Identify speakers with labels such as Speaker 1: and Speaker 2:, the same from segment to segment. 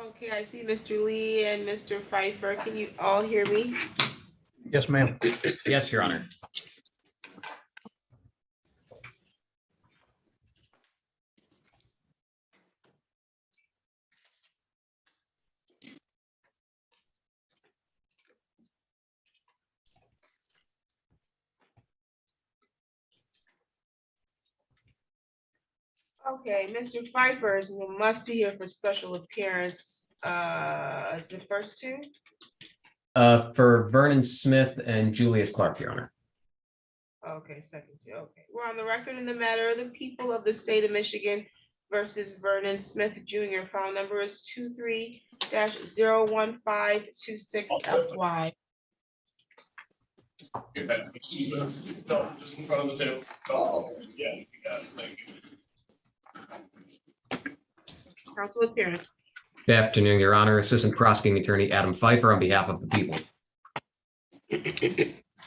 Speaker 1: Okay, I see Mr. Lee and Mr. Pfeiffer. Can you all hear me?
Speaker 2: Yes, ma'am.
Speaker 3: Yes, Your Honor.
Speaker 1: Okay, Mr. Pfeiffer must be here for special appearance. Is the first two?
Speaker 3: For Vernon Smith and Julius Clark, Your Honor.
Speaker 1: Okay, second two. Okay, we're on the record in the matter of the people of the state of Michigan versus Vernon Smith Jr. File number is 23-01526FY.
Speaker 4: Get that. No, just in front of the table. Oh, yeah, you got it. Thank you.
Speaker 1: Council appearance.
Speaker 3: Good afternoon, Your Honor. Assistant Prosecuting Attorney Adam Pfeiffer on behalf of the people.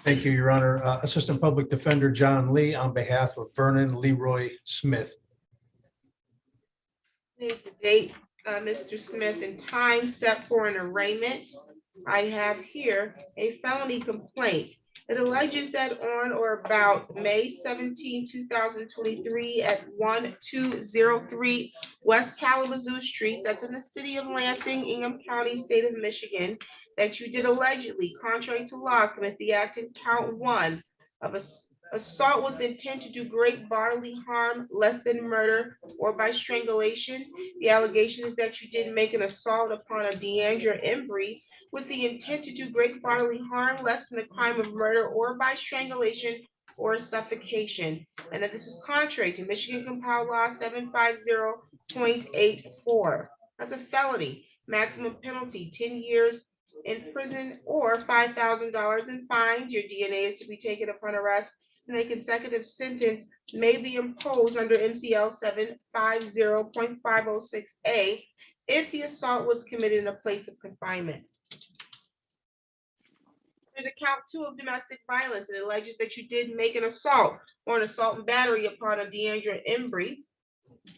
Speaker 2: Thank you, Your Honor. Assistant Public Defender John Lee on behalf of Vernon Leroy Smith.
Speaker 1: Need the date, Mr. Smith, and time set for an arraignment. I have here a felony complaint. It alleges that on or about May 17, 2023 at 1203 West Kalamazoo Street, that's in the city of Lansing, Ingham County, state of Michigan, that you did allegedly, contrary to law, commit the act in count 1 of assault with intent to do great bodily harm, less than murder, or by strangulation. The allegation is that you did make an assault upon a Deandra Embry with the intent to do great bodily harm, less than the crime of murder, or by strangulation or suffocation, and that this is contrary to Michigan Compiled Law 750.84. That's a felony. Maximum penalty 10 years in prison or $5,000 in fines. Your DNA is to be taken upon arrest, and a consecutive sentence may be imposed under MCL 750.506A if the assault was committed in a place of confinement. There's a count 2 of domestic violence. It alleges that you did make an assault or an assault and battery upon a Deandra Embry,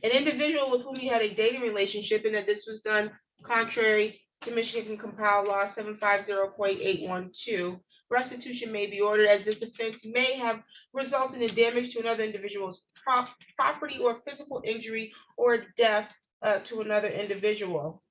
Speaker 1: an individual with whom you had a dating relationship, and that this was done contrary to Michigan Compiled Law 750.812. Restitution may be ordered as this offense may have resulted in damage to another individual's property or physical injury or death to another individual.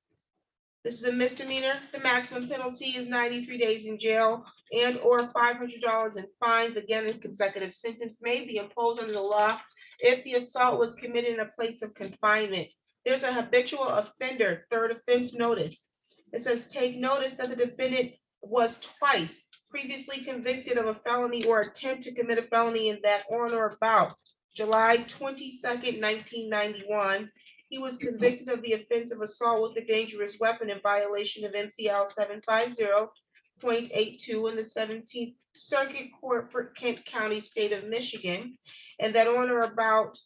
Speaker 1: This is a misdemeanor. The maximum penalty is 93 days in jail and or $500 in fines. Again, a consecutive sentence may be imposed under the law if the assault was committed in a place of confinement. There's a habitual offender, third offense notice. It says, take notice that the defendant was twice previously convicted of a felony or attempt to commit a felony in that on or about July 22nd, 1991. He was convicted of the offense of assault with a dangerous weapon in violation of MCL 750.82 in the 17th Circuit Court for Kent County, state of Michigan, and that on or about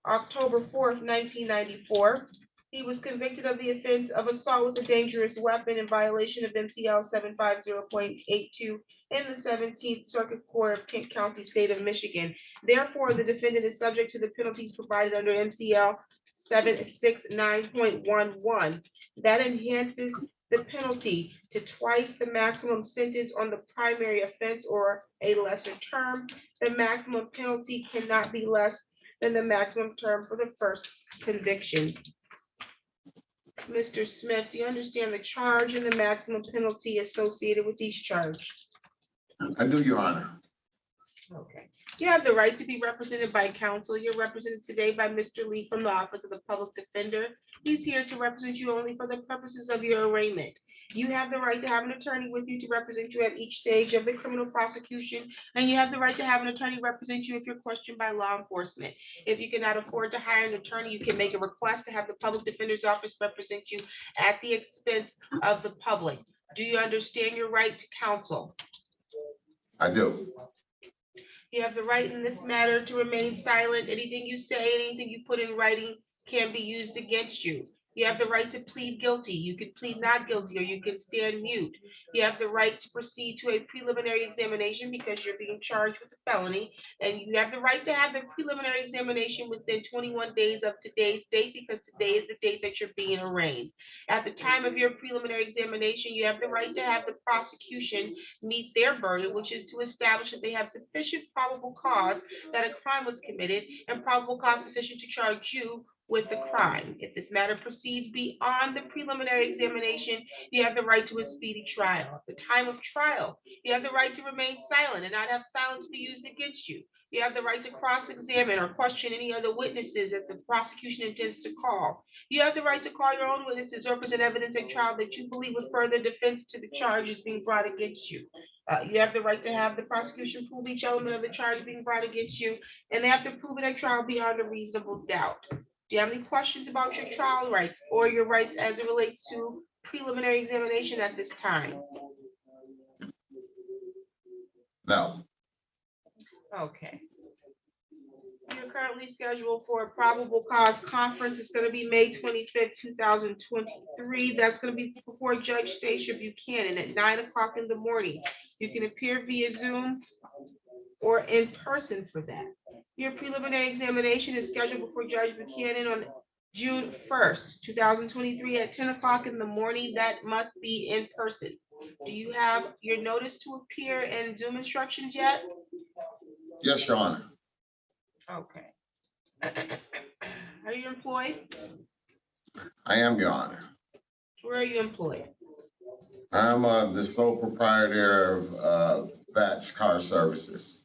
Speaker 1: October 4th, 1994, he was convicted of the offense of assault with a dangerous weapon in violation of MCL 750.82 in the 17th Circuit Court of Kent County, state of Michigan. Therefore, the defendant is subject to the penalties provided under MCL 769.11. That enhances the penalty to twice the maximum sentence on the primary offense or a lesser term. The maximum penalty cannot be less than the maximum term for the first conviction. Mr. Smith, do you understand the charge and the maximum penalty associated with each charge?
Speaker 5: I do, Your Honor.
Speaker 1: Okay. You have the right to be represented by counsel. You're represented today by Mr. Lee from the Office of the Public Defender. He's here to represent you only for the purposes of your arraignment. You have the right to have an attorney with you to represent you at each stage of the criminal prosecution, and you have the right to have an attorney represent you if you're questioned by law enforcement. If you cannot afford to hire an attorney, you can make a request to have the Public Defender's Office represent you at the expense of the public. Do you understand your right to counsel?
Speaker 5: I do.
Speaker 1: You have the right in this matter to remain silent. Anything you say, anything you put in writing can be used against you. You have the right to plead guilty. You could plead not guilty, or you could stand mute. You have the right to proceed to a preliminary examination because you're being charged with a felony. And you have the right to have the preliminary examination within 21 days of today's date, because today is the date that you're being arraigned. At the time of your preliminary examination, you have the right to have the prosecution meet their burden, which is to establish that they have sufficient probable cause that a crime was committed and probable cause sufficient to charge you with the crime. If this matter proceeds beyond the preliminary examination, you have the right to a speedy trial. At the time of trial, you have the right to remain silent and not have silence be used against you. You have the right to cross-examine or question any other witnesses that the prosecution intends to call. You have the right to call your own witnesses or present evidence at trial that you believe would further defense to the charges being brought against you. You have the right to have the prosecution prove each element of the charge being brought against you, and they have to prove it at trial beyond a reasonable doubt. Do you have any questions about your trial rights or your rights as it relates to preliminary examination at this time?
Speaker 5: No.
Speaker 1: Okay. You're currently scheduled for a probable cause conference. It's going to be May 25th, 2023. That's going to be before Judge Stacia Buchanan at 9 o'clock in the morning. You can appear via Zoom or in person for that. Your preliminary examination is scheduled before Judge Buchanan on June 1st, 2023 at 10 o'clock in the morning. That must be in person. Do you have your notice to appear and Zoom instructions yet?
Speaker 5: Yes, Your Honor.
Speaker 1: Okay. Are you employed?
Speaker 5: I am, Your Honor.
Speaker 1: Where are you employed?
Speaker 5: I'm the sole proprietor of Vats Car Services.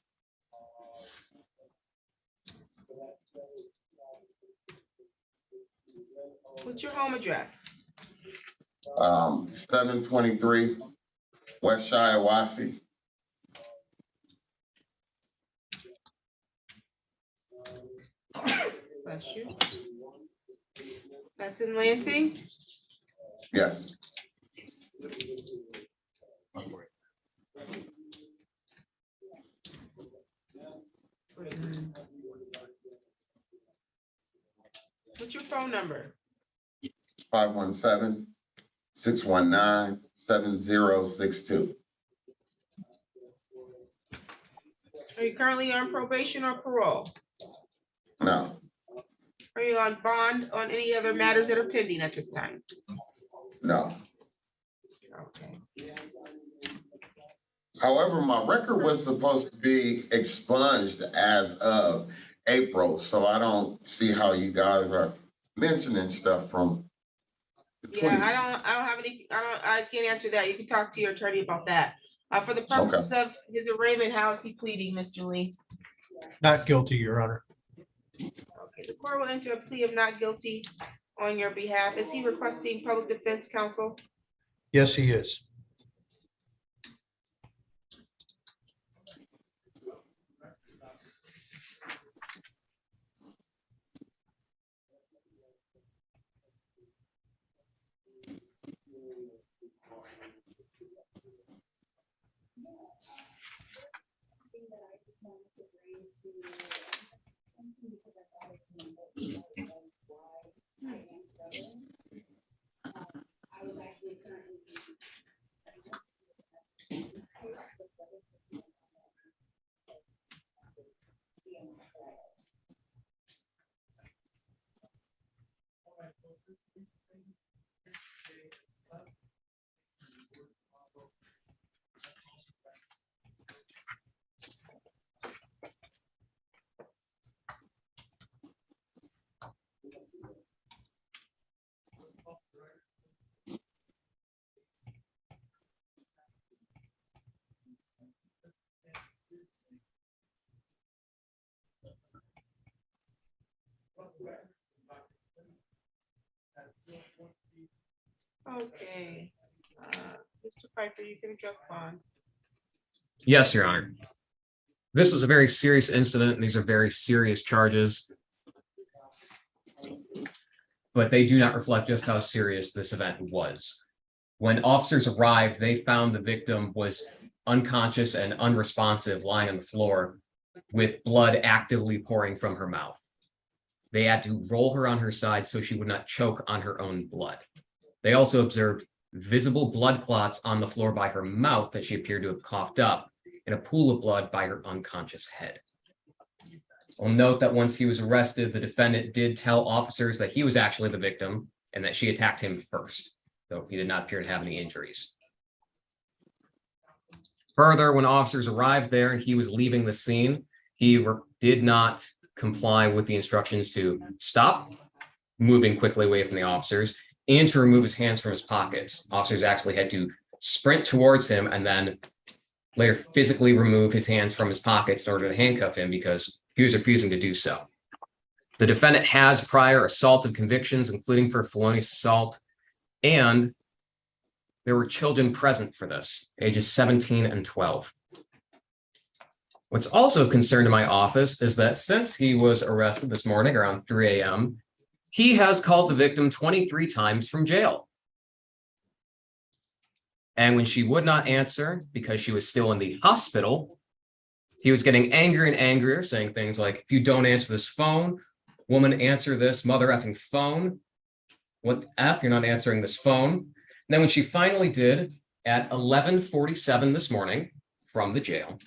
Speaker 1: What's your home address?
Speaker 5: 723 West Shiawassee.
Speaker 1: Bless you. That's in Lansing?
Speaker 5: Yes.
Speaker 1: What's your phone number?
Speaker 5: 517-619-7062.
Speaker 1: Are you currently on probation or parole?
Speaker 5: No.
Speaker 1: Are you on bond on any other matters that are pending at this time?
Speaker 5: No.
Speaker 1: Okay.
Speaker 5: However, my record was supposed to be expunged as of April, so I don't see how you guys are mentioning stuff from the
Speaker 1: Yeah, I don't have any, I can't answer that. You can talk to your attorney about that. For the purposes of his arraignment, how is he pleading, Mr. Lee?
Speaker 2: Not guilty, Your Honor.
Speaker 1: Okay, the court will enter a plea of not guilty on your behalf. Is he requesting public defense counsel?
Speaker 2: Yes, he is.
Speaker 1: Okay, Mr. Piper, you can address bond.
Speaker 3: Yes, Your Honor. This is a very serious incident, and these are very serious charges. But they do not reflect just how serious this event was. When officers arrived, they found the victim was unconscious and unresponsive, lying on the floor with blood actively pouring from her mouth. They had to roll her on her side so she would not choke on her own blood. They also observed visible blood clots on the floor by her mouth that she appeared to have coughed up, and a pool of blood by her unconscious head. I'll note that once he was arrested, the defendant did tell officers that he was actually the victim and that she attacked him first, though he did not appear to have any injuries. Further, when officers arrived there and he was leaving the scene, he did not comply with the instructions to stop moving quickly away from the officers and to remove his hands from his pockets. Officers actually had to sprint towards him and then later physically remove his hands from his pockets in order to handcuff him because he was refusing to do so. The defendant has prior assaultive convictions, including for felonious assault, and there were children present for this, ages 17 and 12. What's also of concern to my office is that since he was arrested this morning around 3 a.m., he has called the victim 23 times from jail. And when she would not answer because she was still in the hospital, he was getting angrier and angrier, saying things like, if you don't answer this phone, woman, answer this mother effing phone. What the F, you're not answering this phone. And then when she finally did at 11:47 this morning from the jail,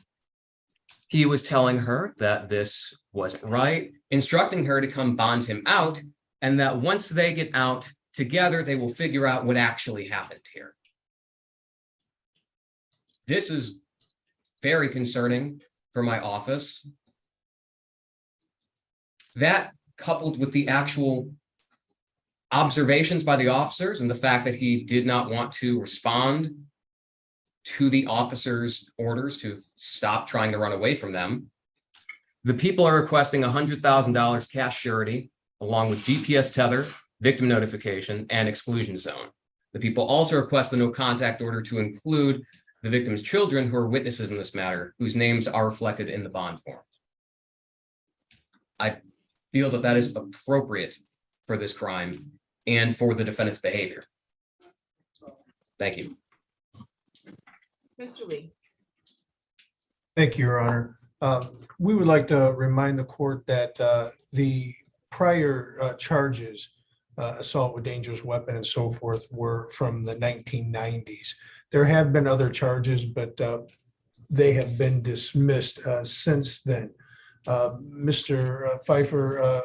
Speaker 3: he was telling her that this wasn't right, instructing her to come bond him out, and that once they get out together, they will figure out what actually happened here. This is very concerning for my office. That coupled with the actual observations by the officers and the fact that he did not want to respond to the officers' orders to stop trying to run away from them. The people are requesting $100,000 cash surety, along with GPS tether, victim notification, and exclusion zone. The people also request the no contact order to include the victim's children who are witnesses in this matter, whose names are reflected in the bond form. I feel that that is appropriate for this crime and for the defendant's behavior. Thank you.
Speaker 1: Mr. Lee.
Speaker 2: Thank you, Your Honor. We would like to remind the court that the prior charges, assault with dangerous weapon and so forth, were from the 1990s. There have been other charges, but they have been dismissed since then. Mr. Pfeiffer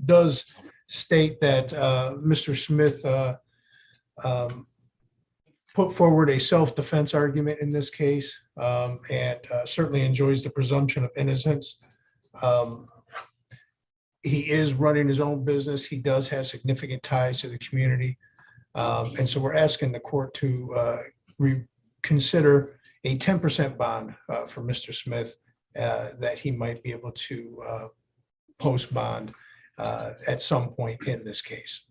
Speaker 2: does state that Mr. Smith put forward a self-defense argument in this case, and certainly enjoys the presumption of innocence. He is running his own business. He does have significant ties to the community. And so we're asking the court to reconsider a 10% bond for Mr. Smith, that he might be able to post bond at some point in this case.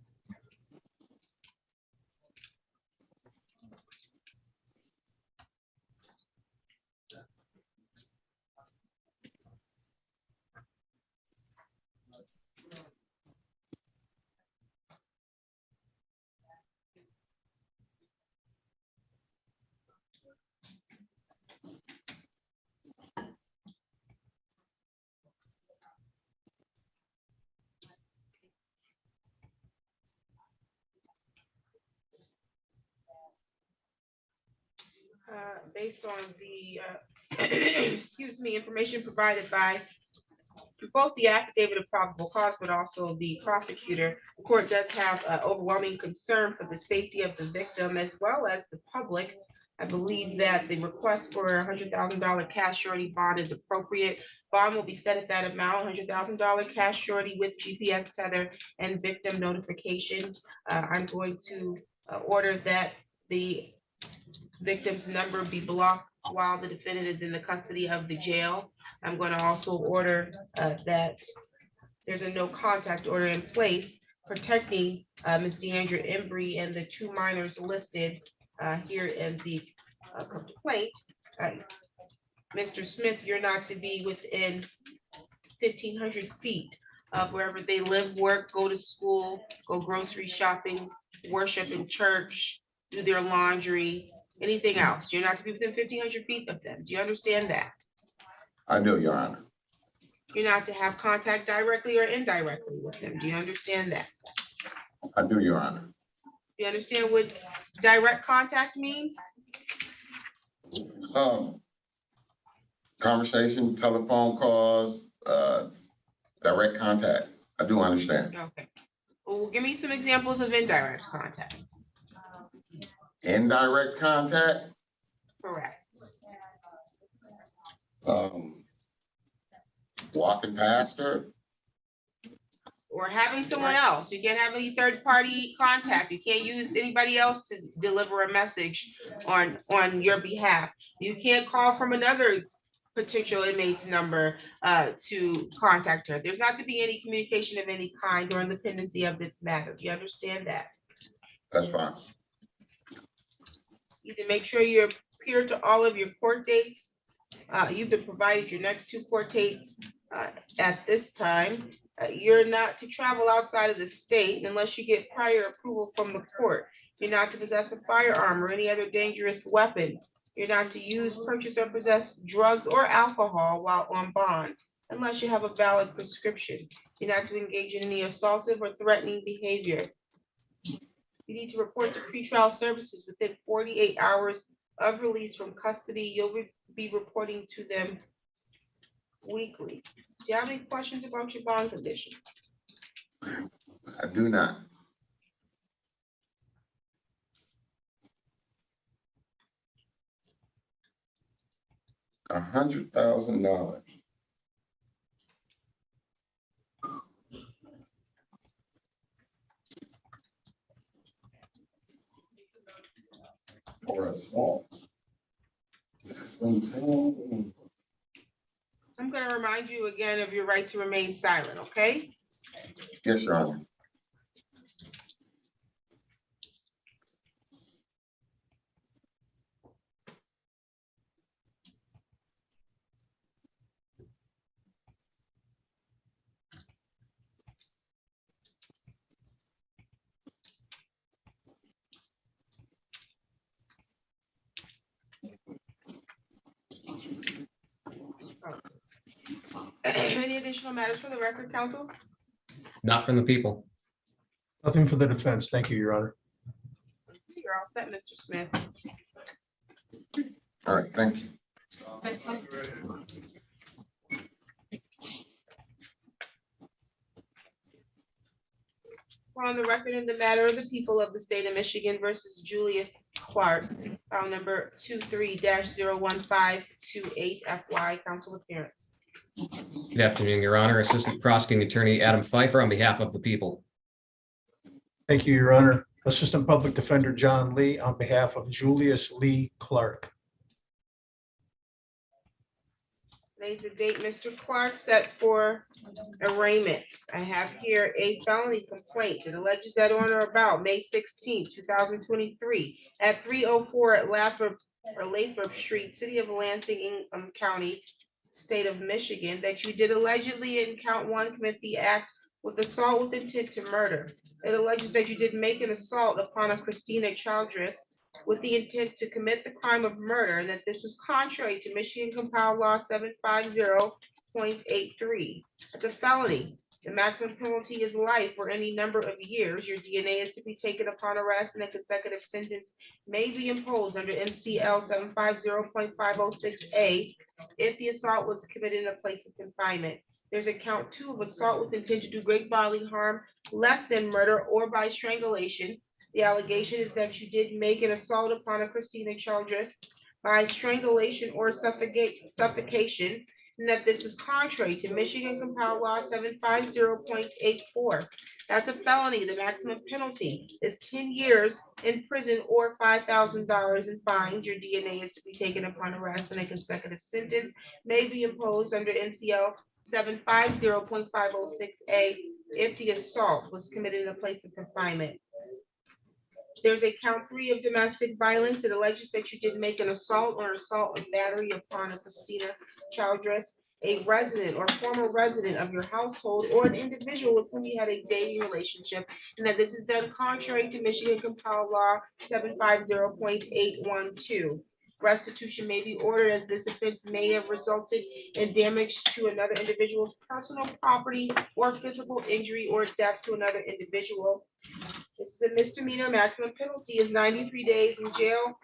Speaker 1: Based on the excuse me, information provided by both the affidavit of probable cause, but also the prosecutor, the court does have overwhelming concern for the safety of the victim as well as the public. I believe that the request for $100,000 cash surety bond is appropriate. Bond will be set at that amount, $100,000 cash surety with GPS tether and victim notification. I'm going to order that the victim's number be blocked while the defendant is in the custody of the jail. I'm going to also order that there's a no contact order in place protecting Ms. Deandra Embry and the two minors listed here in the complaint. Mr. Smith, you're not to be within 1,500 feet of wherever they live, work, go to school, go grocery shopping, worship in church, do their laundry, anything else. You're not to be within 1,500 feet of them. Do you understand that?
Speaker 5: I do, Your Honor.
Speaker 1: You're not to have contact directly or indirectly with them. Do you understand that?
Speaker 5: I do, Your Honor.
Speaker 1: Do you understand what direct contact means?
Speaker 5: Conversation, telephone calls, direct contact. I do understand.
Speaker 1: Okay. Well, give me some examples of indirect contact.
Speaker 5: Indirect contact,
Speaker 1: Correct.
Speaker 5: walking past her,
Speaker 1: Or having someone else. You can't have any third party contact. You can't use anybody else to deliver a message on your behalf. You can't call from another potential inmate's number to contact her. There's not to be any communication of any kind during the pendency of this matter. Do you understand that?
Speaker 5: that's fine.
Speaker 1: You can make sure you appear to all of your court dates. You've been provided your next 2 court dates at this time. You're not to travel outside of the state unless you get prior approval from the court. You're not to possess a firearm or any other dangerous weapon. You're not to use, purchase, or possess drugs or alcohol while on bond unless you have a valid prescription. You're not to engage in any assaultive or threatening behavior. You need to report to pretrial services within 48 hours of release from custody. You'll be reporting to them weekly. Do you have any questions about your bond conditions?
Speaker 5: I do not. $100,000. For assault. That's insane.
Speaker 1: I'm going to remind you again of your right to remain silent, okay?
Speaker 5: Yes, Your Honor.
Speaker 1: Any additional matters for the record, counsel?
Speaker 3: Not from the people.
Speaker 2: Nothing for the defense. Thank you, Your Honor.
Speaker 1: You're all set, Mr. Smith.
Speaker 5: All right, thank you.
Speaker 1: On the record in the matter of the people of the state of Michigan versus Julius Clark, file number 23-01528 FY, counsel appearance.
Speaker 3: Good afternoon, Your Honor. Assistant Prosecuting Attorney Adam Pfeiffer on behalf of the people.
Speaker 2: Thank you, Your Honor. Assistant Public Defender John Lee on behalf of Julius Lee Clark.
Speaker 1: Today's the date Mr. Clark set for arraignment. I have here a felony complaint that alleges that on or about May 16, 2023, at 304 at Lathrop Street, City of Lansing, County, State of Michigan, that you did allegedly in count 1 commit the act with assault with intent to murder. It alleges that you did make an assault upon a Christina Childress with the intent to commit the crime of murder, and that this was contrary to Michigan Compiled Law 750.83. It's a felony. The maximum penalty is life for any number of years. Your DNA is to be taken upon arrest, and a consecutive sentence may be imposed under MCL 750.506A if the assault was committed in a place of confinement. There's a count 2 of assault with intent to do great bodily harm less than murder or by strangulation. The allegation is that you did make an assault upon a Christina Childress by strangulation or suffocation, and that this is contrary to Michigan Compiled Law 750.84. That's a felony. The maximum penalty is 10 years in prison or $5,000 in fines. Your DNA is to be taken upon arrest, and a consecutive sentence may be imposed under MCL 750.506A if the assault was committed in a place of confinement. There's a count 3 of domestic violence. It alleges that you did make an assault or assault or battery upon a Christina Childress, a resident or former resident of your household, or an individual with whom you had a dating relationship, and that this is done contrary to Michigan Compiled Law 750.812. restitution may be ordered as this offense may have resulted in damage to another individual's personal property or physical injury or death to another individual. This is a misdemeanor. Maximum penalty is 93 days in jail.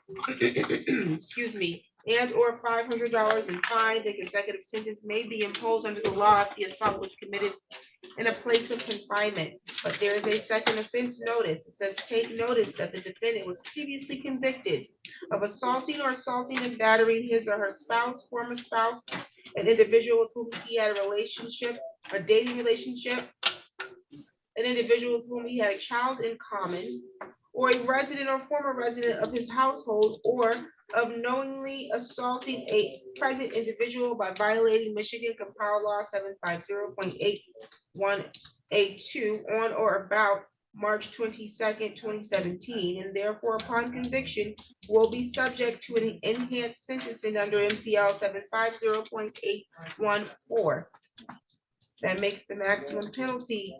Speaker 1: Excuse me, and or $500 in fines. A consecutive sentence may be imposed under the law if the assault was committed in a place of confinement. But there is a second offense notice. It says, take notice that the defendant was previously convicted of assaulting or assaulting and battering his or her spouse, former spouse, an individual with whom he had a relationship, a dating relationship, an individual with whom he had a child in common, or a resident or former resident of his household, or of knowingly assaulting a pregnant individual by violating Michigan Compiled Law 750.81A2 on or about March 22nd, 2017, and therefore upon conviction will be subject to an enhanced sentencing under MCL 750.814. That makes the maximum penalty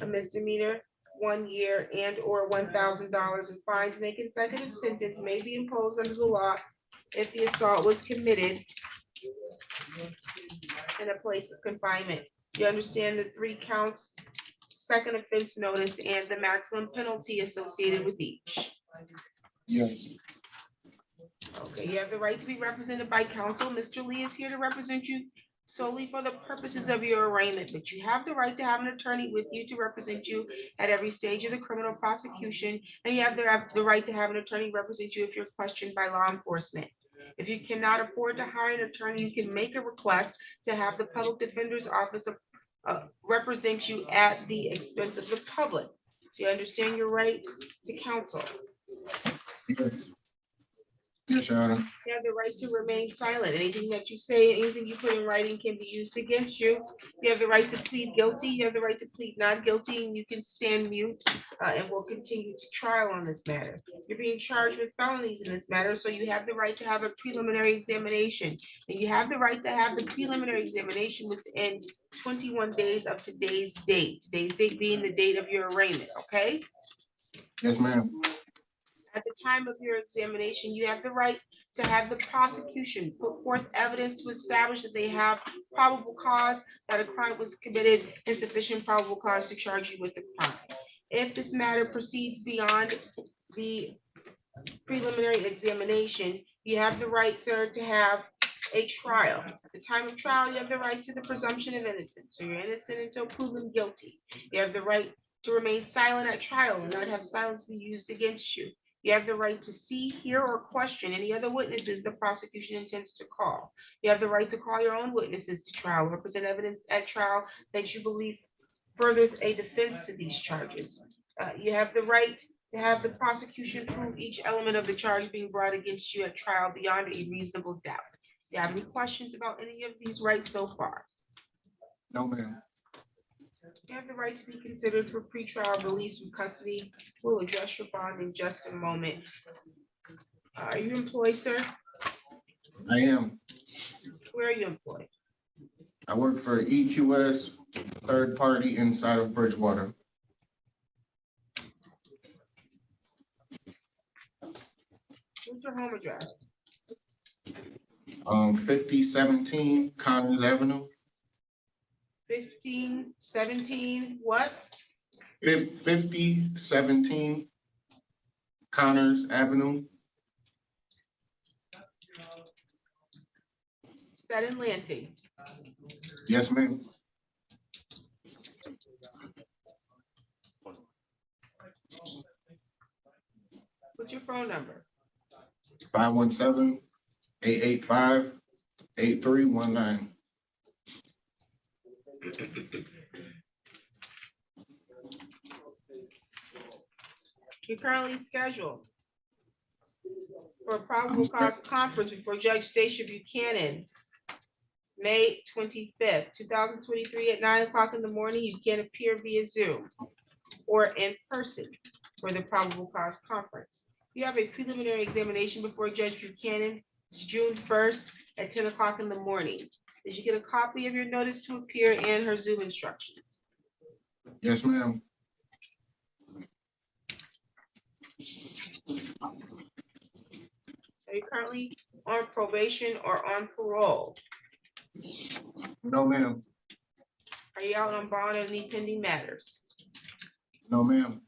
Speaker 1: a misdemeanor, 1 year and or $1,000 in fines, and a consecutive sentence may be imposed under the law if the assault was committed in a place of confinement. You understand the 3 counts, second offense notice, and the maximum penalty associated with each.
Speaker 5: Yes.
Speaker 1: Okay, you have the right to be represented by counsel. Mr. Lee is here to represent you solely for the purposes of your arraignment, but you have the right to have an attorney with you to represent you at every stage of the criminal prosecution, and you have the right to have an attorney represent you if you're questioned by law enforcement. If you cannot afford to hire an attorney, you can make a request to have the public defender's office represent you at the expense of the public. Do you understand your right to counsel?
Speaker 5: Yes. Yes, Your Honor.
Speaker 1: You have the right to remain silent. Anything that you say, anything you put in writing can be used against you. You have the right to plead guilty. You have the right to plead not guilty, and you can stand mute, and we'll continue to trial on this matter. You're being charged with felonies in this matter, so you have the right to have a preliminary examination. And you have the right to have the preliminary examination within 21 days of today's date. Today's date being the date of your arraignment, okay?
Speaker 5: Yes, ma'am.
Speaker 1: At the time of your examination, you have the right to have the prosecution put forth evidence to establish that they have probable cause that a crime was committed and sufficient probable cause to charge you with the crime. If this matter proceeds beyond the preliminary examination, you have the right, sir, to have a trial. At the time of trial, you have the right to the presumption of innocence. So you're innocent until proven guilty. You have the right to remain silent at trial and not have silence be used against you. You have the right to see, hear, or question any other witnesses the prosecution intends to call. You have the right to call your own witnesses to trial, represent evidence at trial that you believe furthers a defense to these charges. You have the right to have the prosecution prove each element of the charge being brought against you at trial beyond a reasonable doubt. Do you have any questions about any of these rights so far?
Speaker 5: No, ma'am.
Speaker 1: You have the right to be considered for pretrial release from custody. We'll address your bond in just a moment. Are you employed, sir?
Speaker 5: I am.
Speaker 1: Where are you employed?
Speaker 5: I work for EQS, third party inside of Bridgewater.
Speaker 1: What's your home address?
Speaker 5: 5017 Connors Avenue.
Speaker 1: 1517, what?
Speaker 5: 5017 Connors Avenue.
Speaker 1: Is that in Lansing?
Speaker 5: Yes, ma'am.
Speaker 1: What's your phone number?
Speaker 5: 517-885-8319.
Speaker 1: You're currently scheduled for a probable cause conference before Judge Stacia Buchanan, May 25th, 2023 at 9 o'clock in the morning. You can appear via Zoom or in person for the probable cause conference. You have a preliminary examination before Judge Buchanan. It's June 1st at 10 o'clock in the morning. Did you get a copy of your notice to appear and her Zoom instructions?
Speaker 5: Yes, ma'am.
Speaker 1: Are you currently on probation or on parole?
Speaker 6: No, ma'am.
Speaker 1: Are you out on bond or any pending matters?
Speaker 6: No, ma'am.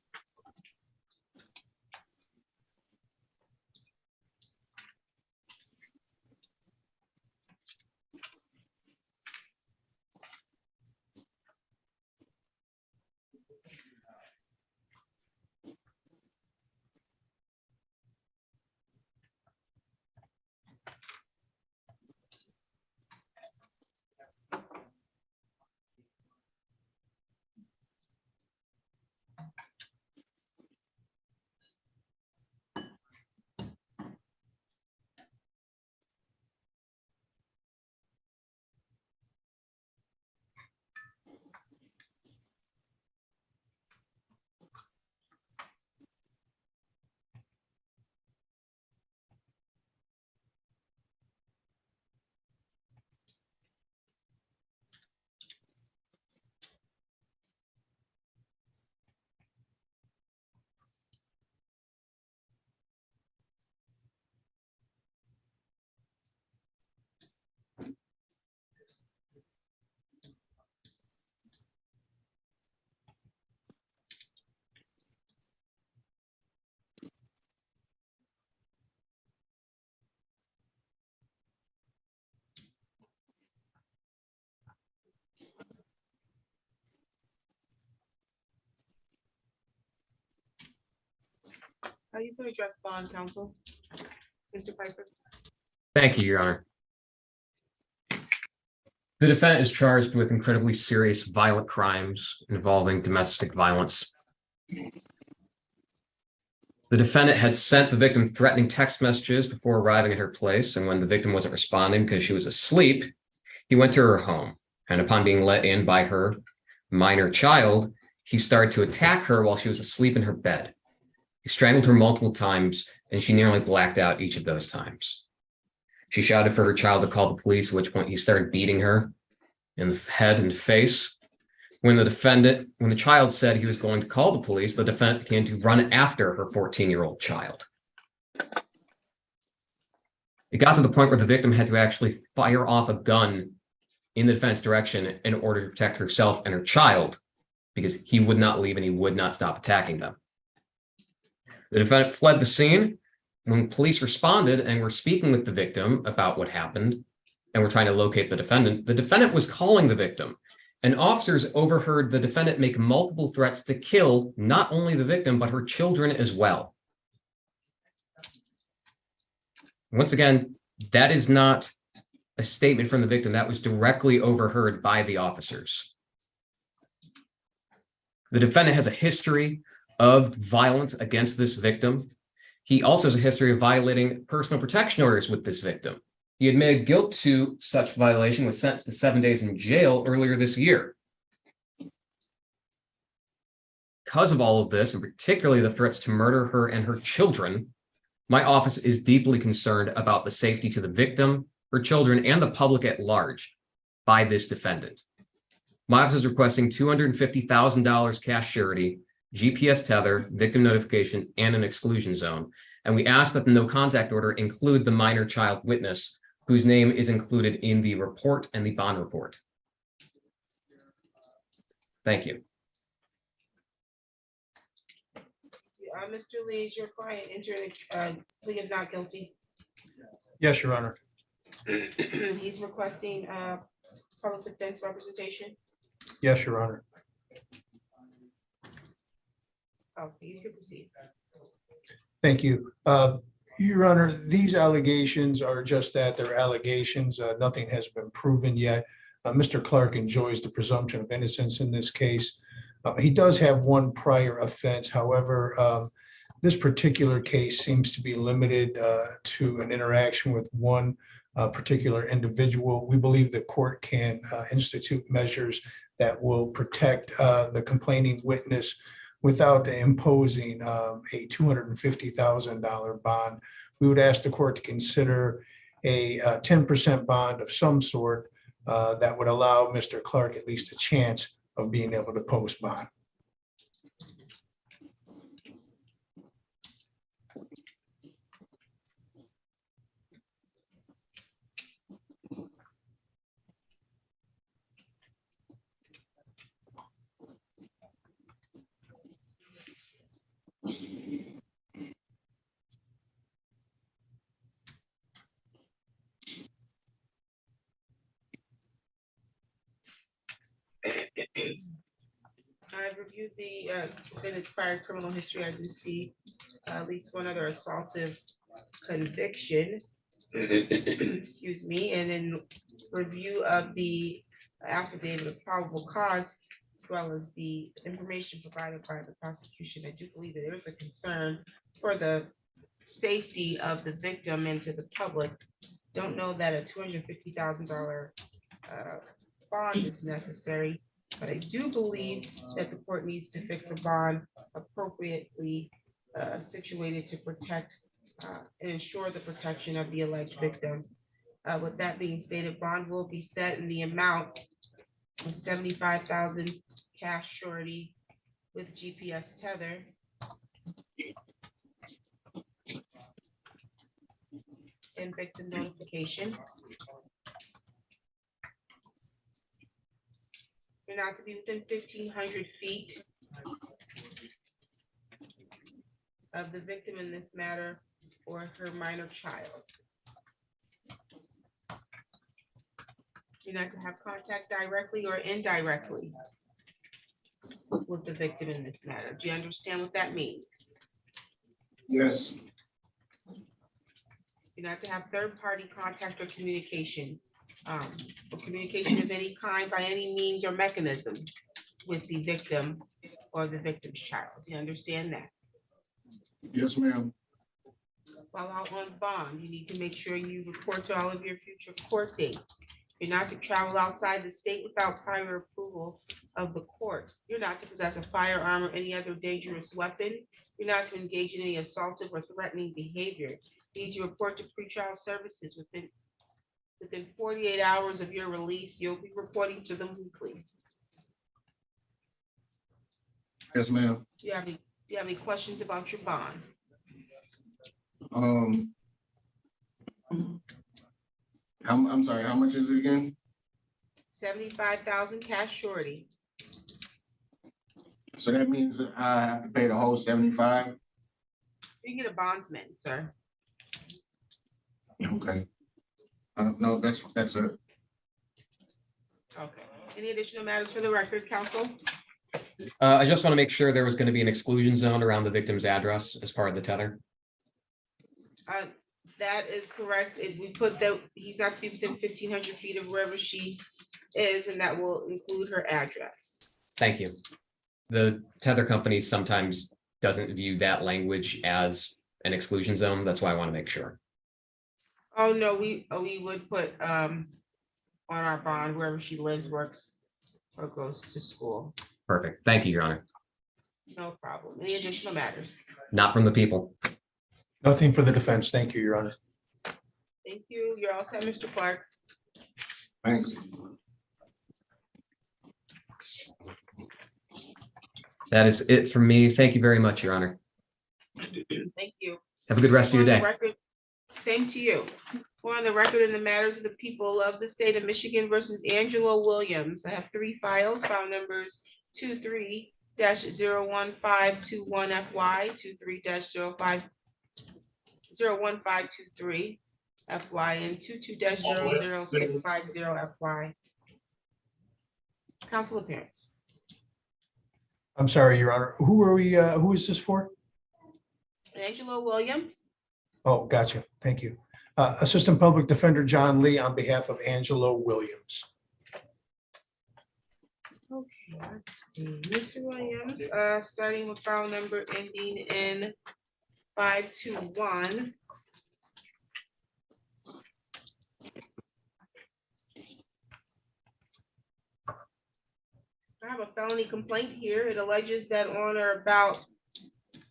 Speaker 1: How you gonna address bond counsel? Mr. Piper?
Speaker 3: Thank you, Your Honor. The defendant is charged with incredibly serious violent crimes involving domestic violence. The defendant had sent the victim threatening text messages before arriving at her place, and when the victim wasn't responding because she was asleep, he went to her home, and upon being let in by her minor child, he started to attack her while she was asleep in her bed. He strangled her multiple times, and she nearly blacked out each of those times. She shouted for her child to call the police, at which point he started beating her in the head and face. When the child said he was going to call the police, the defendant began to run after her 14-year-old child. It got to the point where the victim had to actually fire off a gun in the defendant's direction in order to protect herself and her child, because he would not leave and he would not stop attacking them. The defendant fled the scene. When police responded and were speaking with the victim about what happened and were trying to locate the defendant was calling the victim, and officers overheard the defendant make multiple threats to kill not only the victim, but her children as well. Once again, that is not a statement from the victim. That was directly overheard by the officers. The defendant has a history of violence against this victim. He also has a history of violating personal protection orders with this victim. He admitted guilt to such violation, was sentenced to 7 days in jail earlier this year. Because of all of this, and particularly the threats to murder her and her children, my office is deeply concerned about the safety to the victim, her children, and the public at large by this defendant. My office is requesting $250,000 cash surety, GPS tether, victim notification, and an exclusion zone. And we ask that the no contact order include the minor child witness, whose name is included in the report and the bond report. Thank you.
Speaker 1: Mr. Lee, is your client entered a plea of not guilty?
Speaker 2: Yes, Your Honor.
Speaker 1: He's requesting public defense representation.
Speaker 2: Yes, Your Honor.
Speaker 1: Okay, you can proceed.
Speaker 2: Thank you. Your Honor, these allegations are just that, they're allegations. Nothing has been proven yet. Mr. Clark enjoys the presumption of innocence in this case. He does have one prior offense. However, this particular case seems to be limited to an interaction with one particular individual. We believe the court can institute measures that will protect the complaining witness without imposing a $250,000 bond. We would ask the court to consider a 10% bond of some sort that would allow Mr. Clark at least a chance of being able to post bond.
Speaker 1: reviewed the defendant's prior criminal history. I do see at least one other assaultive conviction. Excuse me, and in review of the affidavit of probable cause, as well as the information provided by the prosecution, I do believe that there is a concern for the safety of the victim and to the public. Don't know that a $250,000 bond is necessary, but I do believe that the court needs to fix a bond appropriately situated to protect and ensure the protection of the alleged victim. With that being stated, bond will be set in the amount of $75,000 cash surety with GPS tether. And victim notification. You're not to be within 1,500 feet of the victim in this matter or her minor child. You're not to have contact directly or indirectly with the victim in this matter. Do you understand what that means?
Speaker 6: Yes.
Speaker 1: You're not to have third-party contact or communication, or communication of any kind by any means or mechanism with the victim or the victim's child. Do you understand that?
Speaker 6: Yes, ma'am.
Speaker 1: While out on bond, you need to make sure you report to all of your future court dates. You're not to travel outside the state without prior approval of the court. You're not to possess a firearm or any other dangerous weapon. You're not to engage in any assaultive or threatening behavior. You need to report to pretrial services within 48 hours of your release. You'll be reporting to them weekly.
Speaker 6: Yes, ma'am.
Speaker 1: Do you have any questions about your bond?
Speaker 6: I'm sorry, how much is it again?
Speaker 1: 75,000 cash surety.
Speaker 6: So that means that I have to pay the whole 75?
Speaker 1: You get a bondsman, sir.
Speaker 6: Okay. No, that's it.
Speaker 1: Okay. Any additional matters for the record, counsel?
Speaker 3: I just want to make sure there was going to be an exclusion zone around the victim's address as part of the tether.
Speaker 1: That is correct. We put that he's not to be within 1,500 feet of wherever she is, and that will include her address.
Speaker 3: Thank you. The tether company sometimes doesn't view that language as an exclusion zone. That's why I want to make sure.
Speaker 1: Oh, no, we would put on our bond wherever she lives, works, or goes to school.
Speaker 3: Perfect. Thank you, Your Honor.
Speaker 1: No problem. Any additional matters?
Speaker 3: Not from the people.
Speaker 2: Nothing for the defense. Thank you, Your Honor.
Speaker 1: Thank you. You're all set, Mr. Clark.
Speaker 6: Thanks.
Speaker 3: That is it from me. Thank you very much, Your Honor.
Speaker 1: Thank you.
Speaker 3: Have a good rest of your
Speaker 1: On the
Speaker 3: day.
Speaker 1: record- Same to you. We're on the record in the matters of the people of the state of Michigan versus Angelo Williams. I have 3 files, file numbers 23-01521FY, 23-01523 FY, and 22-00650 FY. Council appearance.
Speaker 2: I'm sorry, Your Honor. Who is this for?
Speaker 1: Angelo Williams.
Speaker 2: Oh, gotcha. Thank you. Assistant Public Defender John Lee on behalf of Angelo Williams.
Speaker 1: Okay, let's see, Mr. Williams, starting with file number ending in 521. I have a felony complaint here. It alleges that on or about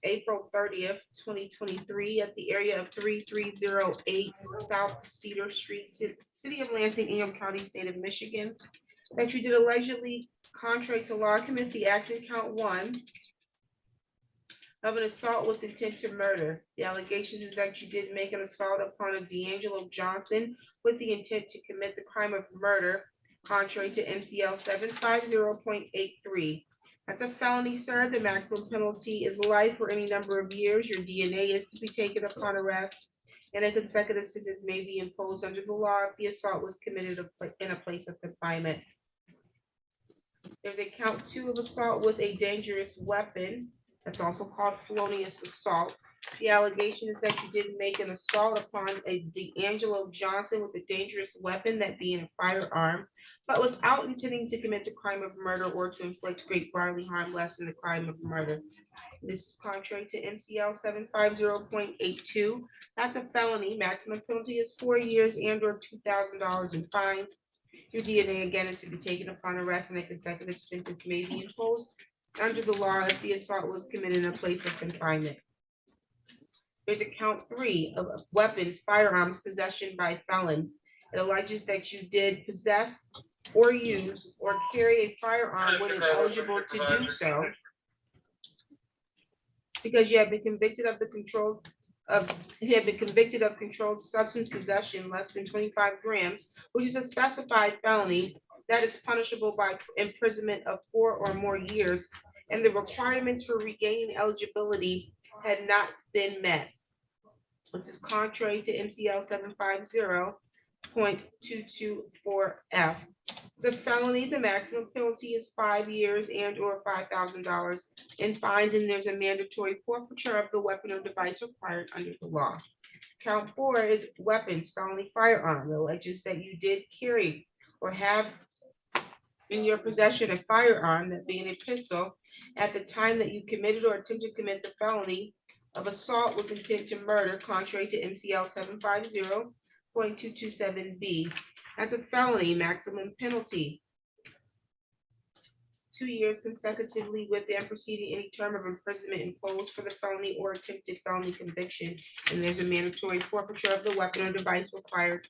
Speaker 1: April 30th, 2023, at the area of 3308 South Cedar Street, City of Lansing, Ingham County, State of Michigan, that you did allegedly, contrary to law, commit the act in count 1 of an assault with intent to murder. The allegations is that you did make an assault upon a D'Angelo Johnson with the intent to commit the crime of murder, contrary to MCL 750.83. That's a felony, sir. The maximum penalty is life for any number of years. Your DNA is to be taken upon arrest, and a consecutive sentence may be imposed under the law if the assault was committed in a place of confinement. There's a count 2 of assault with a dangerous weapon. That's also called felonious assault. The allegation is that you did make an assault upon a D'Angelo Johnson with a dangerous weapon, that being a firearm, but without intending to commit the crime of murder or to inflict great bodily harm less than the crime of murder. This is contrary to MCL 750.82. That's a felony. Maximum penalty is 4 years and/or $2,000 in fines. Your DNA again is to be taken upon arrest, and a consecutive sentence may be imposed under the law if the assault was committed in a place of confinement. There's a count 3 of weapons, firearms, possession by felon. It alleges that you did possess or use or carry a firearm when ineligible to do so, because you have been convicted of controlled substance possession less than 25 grams, which is a specified felony that is punishable by imprisonment of 4 or more years, and the requirements for regaining eligibility had not been met. This is contrary to MCL 750.224F. It's a felony. The maximum penalty is 5 years and/or $5,000 in fines, and there's a mandatory forfeiture of the weapon or device required under the law. Count 4 is weapons, felony firearm. It alleges that you did carry or have in your possession a firearm, that being a pistol, at the time that you committed or attempted to commit the felony of assault with intent to murder, contrary to MCL 750.227B. That's a felony. Maximum penalty 2 years consecutively with and preceding any term of imprisonment imposed for the felony or attempted felony conviction, and there's a mandatory forfeiture of the weapon or device required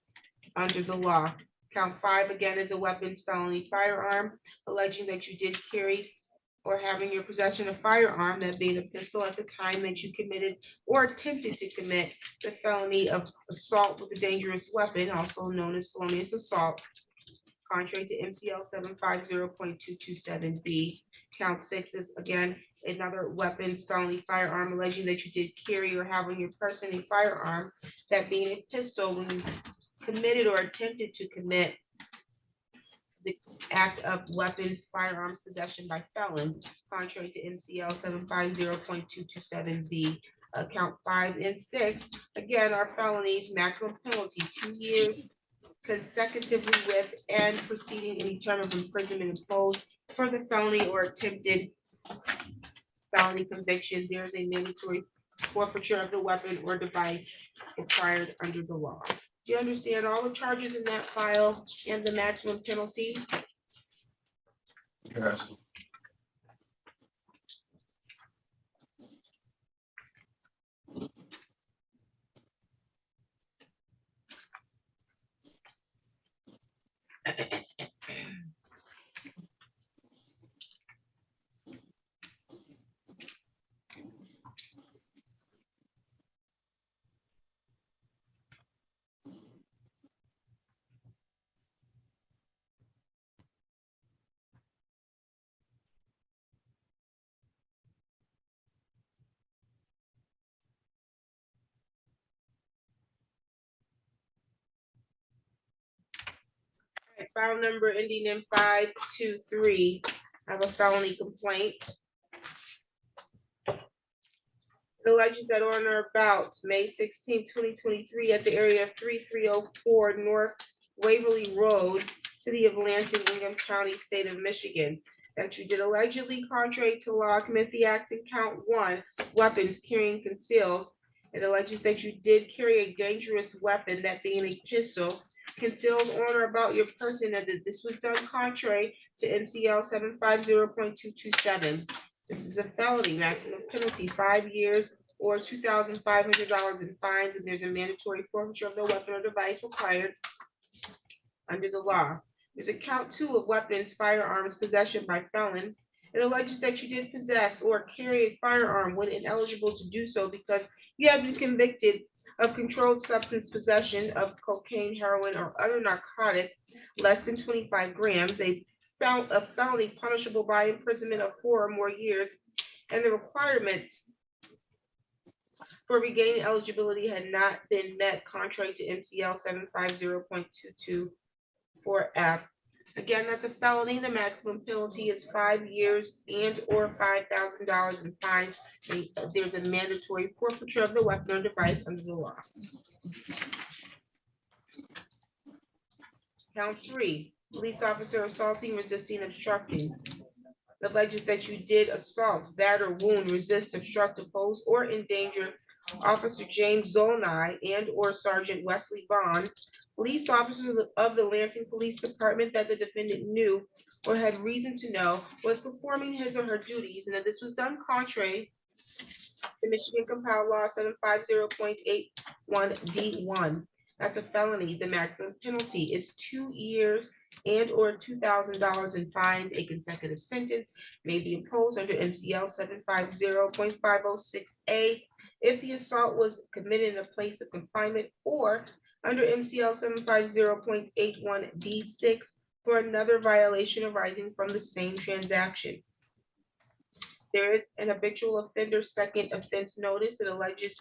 Speaker 1: under the law. Count 5 again is a weapons, felony firearm, alleging that you did carry or have in your possession a firearm, that being a pistol, at the time that you committed or attempted to commit the felony of assault with a dangerous weapon, also known as felonious assault, contrary to MCL 750.227B. Count 6 is again another weapons, felony firearm, alleging that you did carry or have on your person a firearm, that being a pistol, when you committed or attempted to commit the act of weapons, firearms possession by felon, contrary to MCL 750.227B. Count 5 and 6 again are felonies. Maximum penalty 2 years consecutively with and preceding any term of imprisonment imposed for the felony or attempted felony conviction. There is a mandatory forfeiture of the weapon or device required under the law. Do you understand all the charges in that file and the maximum penalty?
Speaker 6: Yes.
Speaker 1: File number ending in 523. I have a felony complaint. It alleges that on or about May 16, 2023, at the area of 3304 North Waverly Road, City of Lansing, Ingham County, State of Michigan, that you did allegedly, contrary to law, commit the act in count 1, weapons carrying concealed. It alleges that you did carry a dangerous weapon, that being a pistol, concealed on or about your person, and that this was done contrary to MCL 750.227. This is a felony. Maximum penalty 5 years or $2,500 in fines, and there's a mandatory forfeiture of the weapon or device required under the law. There's a count 2 of weapons, firearms, possession by felon. It alleges that you did possess or carry a firearm when ineligible to do so, because you have been convicted of controlled substance possession of cocaine, heroin, or other narcotic less than 25 grams, a felony punishable by imprisonment of 4 or more years, and the requirements for regaining eligibility had not been met, contrary to MCL 750.224F. Again, that's a felony. The maximum penalty is 5 years and or $5,000 in fines. There's a mandatory forfeiture of the weapon or device under the law. Count 3, police officer assaulting, resisting, obstructing. Alleges that you did assault, batter, wound, resist, obstruct, oppose, or endanger Officer James Zolni and or Sergeant Wesley Vaughn, police officers of the Lansing Police Department that the defendant knew or had reason to know was performing his or her duties, and that this was done contrary to Michigan Compiled Law 750.81 D1. That's a felony. The maximum penalty is 2 years and or $2,000 in fines. A consecutive sentence may be imposed under MCL 750.506A if the assault was committed in a place of confinement, or under MCL 750.81 D6 for another violation arising from the same transaction. There is an habitual offender second offense notice that alleges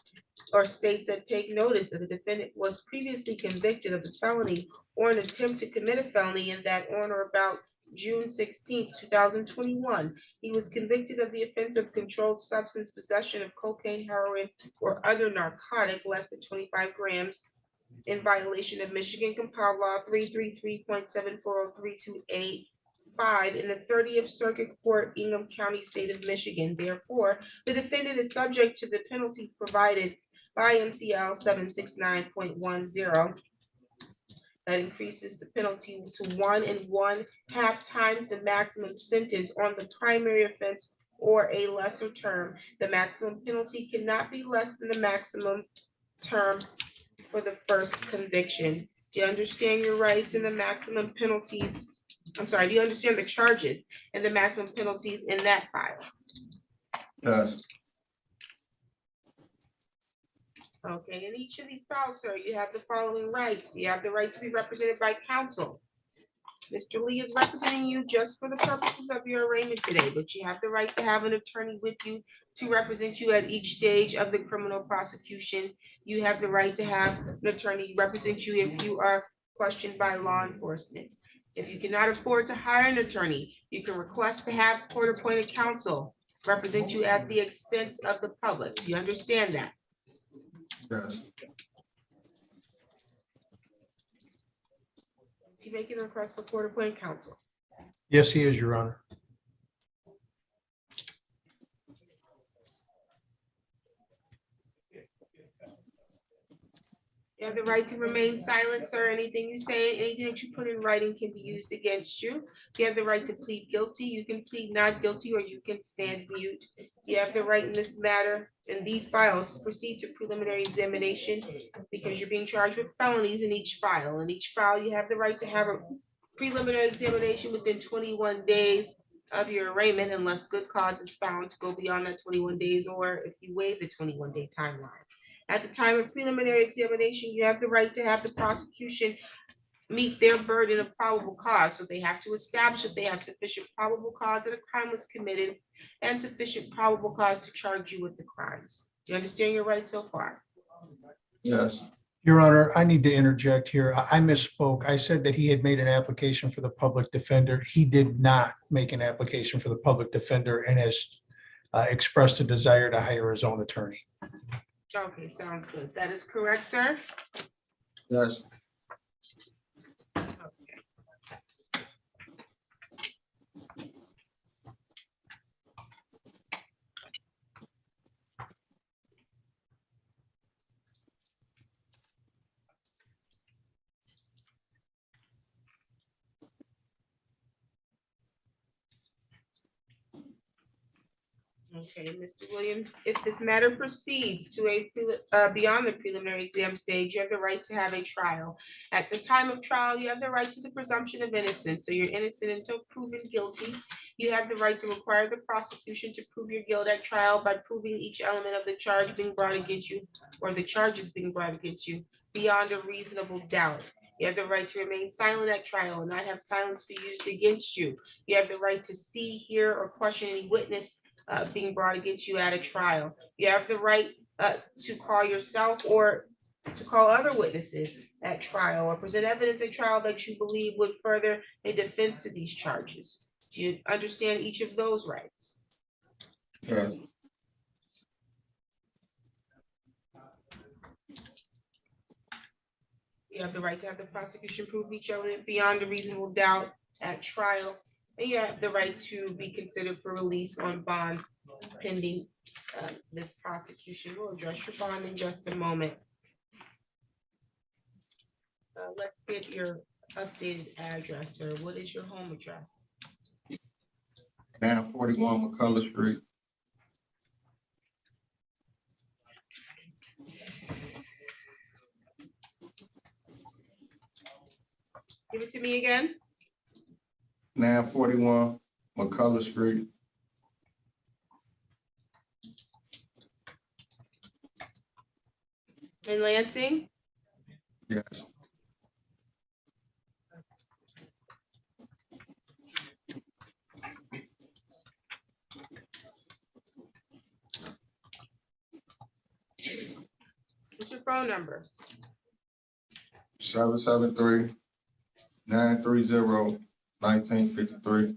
Speaker 1: or states that take notice that the defendant was previously convicted of the felony or an attempt to commit a felony, and that on or about June 16th, 2021, he was convicted of the offense of controlled substance possession of cocaine, heroin, or other narcotic less than 25 grams in violation of Michigan Compiled Law 333.74032A5 in the 30th Circuit Court, Ingham County, State of Michigan. Therefore, the defendant is subject to the penalties provided by MCL 769.10. That increases the penalty to 1 1/2 times the maximum sentence on the primary offense or a lesser term. The maximum penalty cannot be less than the maximum term for the first conviction. Do you understand your rights and the maximum penalties? I'm sorry, do you understand the charges and the maximum penalties in that file?
Speaker 6: Yes.
Speaker 1: Okay, in each of these files, sir, you have the following rights. You have the right to be represented by counsel. Mr. Lee is representing you just for the purposes of your arraignment today, but you have the right to have an attorney with you to represent you at each stage of the criminal prosecution. You have the right to have an attorney represent you if you are questioned by law enforcement. If you cannot afford to hire an attorney, you can request to have court-appointed counsel represent you at the expense of the public. Do you understand that?
Speaker 6: Yes.
Speaker 1: Is he making a request for court-appointed counsel?
Speaker 2: Yes, he is, Your Honor.
Speaker 1: You have the right to remain silent, sir. Anything you say, anything that you put in writing can be used against you. You have the right to plead guilty. You can plead not guilty, or you can stand mute. You have the right in this matter, in these files, to proceed to preliminary examination because you're being charged with felonies in each file. In each file, you have the right to have a preliminary examination within 21 days of your arraignment unless good cause is found to go beyond that 21 days, or if you waive the 21-day timeline. At the time of preliminary examination, you have the right to have the prosecution meet their burden of probable cause. So they have to establish that they have sufficient probable cause that a crime was committed and sufficient probable cause to charge you with the crimes. Do you understand your rights so far?
Speaker 6: Yes.
Speaker 2: Your Honor, I need to interject here. I misspoke. I said that he had made an application for the public defender. He did not make an application for the public defender and has expressed a desire to hire his own attorney.
Speaker 1: Okay, sounds good. That is correct, sir?
Speaker 6: Yes.
Speaker 1: Okay, Mr. Williams, if this matter proceeds to beyond the preliminary exam stage, you have the right to have a trial. At the time of trial, you have the right to the presumption of innocence. So you're innocent until proven guilty. You have the right to require the prosecution to prove your guilt at trial by proving each element of the charge being brought against you, or the charges being brought against you, beyond a reasonable doubt. You have the right to remain silent at trial and not have silence be used against you. You have the right to see, hear, or question any witness being brought against you at a trial. You have the right to call yourself or to call other witnesses at trial or present evidence at trial that you believe would further a defense to these charges. Do you understand each of those rights?
Speaker 6: Yes.
Speaker 1: You have the right to have the prosecution prove each other beyond a reasonable doubt at trial. And you have the right to be considered for release on bond pending this prosecution. We'll address your bond in just a moment. Let's get your updated address, sir. What is your home address?
Speaker 6: 941 McCullough Street.
Speaker 1: Give it to me again.
Speaker 6: 941 McCullough Street.
Speaker 1: In Lansing?
Speaker 6: Yes.
Speaker 1: What's your phone number?
Speaker 6: 773-930-1953.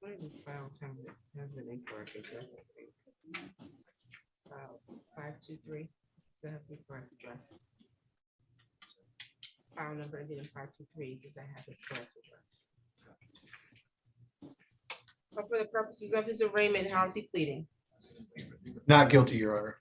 Speaker 1: One of these files has an incorrect address, I think. File 523, so have the correct address. File number ended in 523 because I have this correct address. But for the purposes of his arraignment, how's he pleading?
Speaker 2: Not guilty, Your Honor.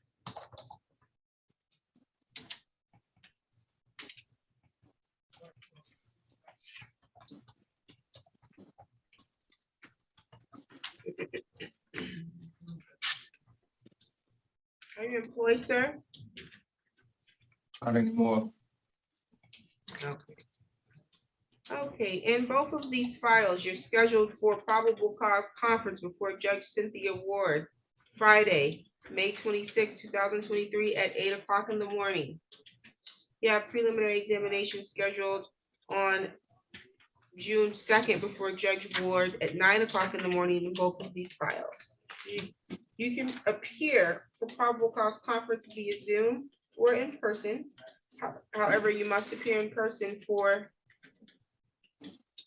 Speaker 1: Are you employed, sir?
Speaker 6: Not anymore.
Speaker 1: Okay. Okay, in both of these files, you're scheduled for probable cause conference before Judge Cynthia Ward, Friday, May 26, 2023 at 8 o'clock in the morning. You have preliminary examination scheduled on June 2nd before Judge Ward at 9 o'clock in the morning in both of these files. You can appear for probable cause conference via Zoom or in person. However, you must appear in person for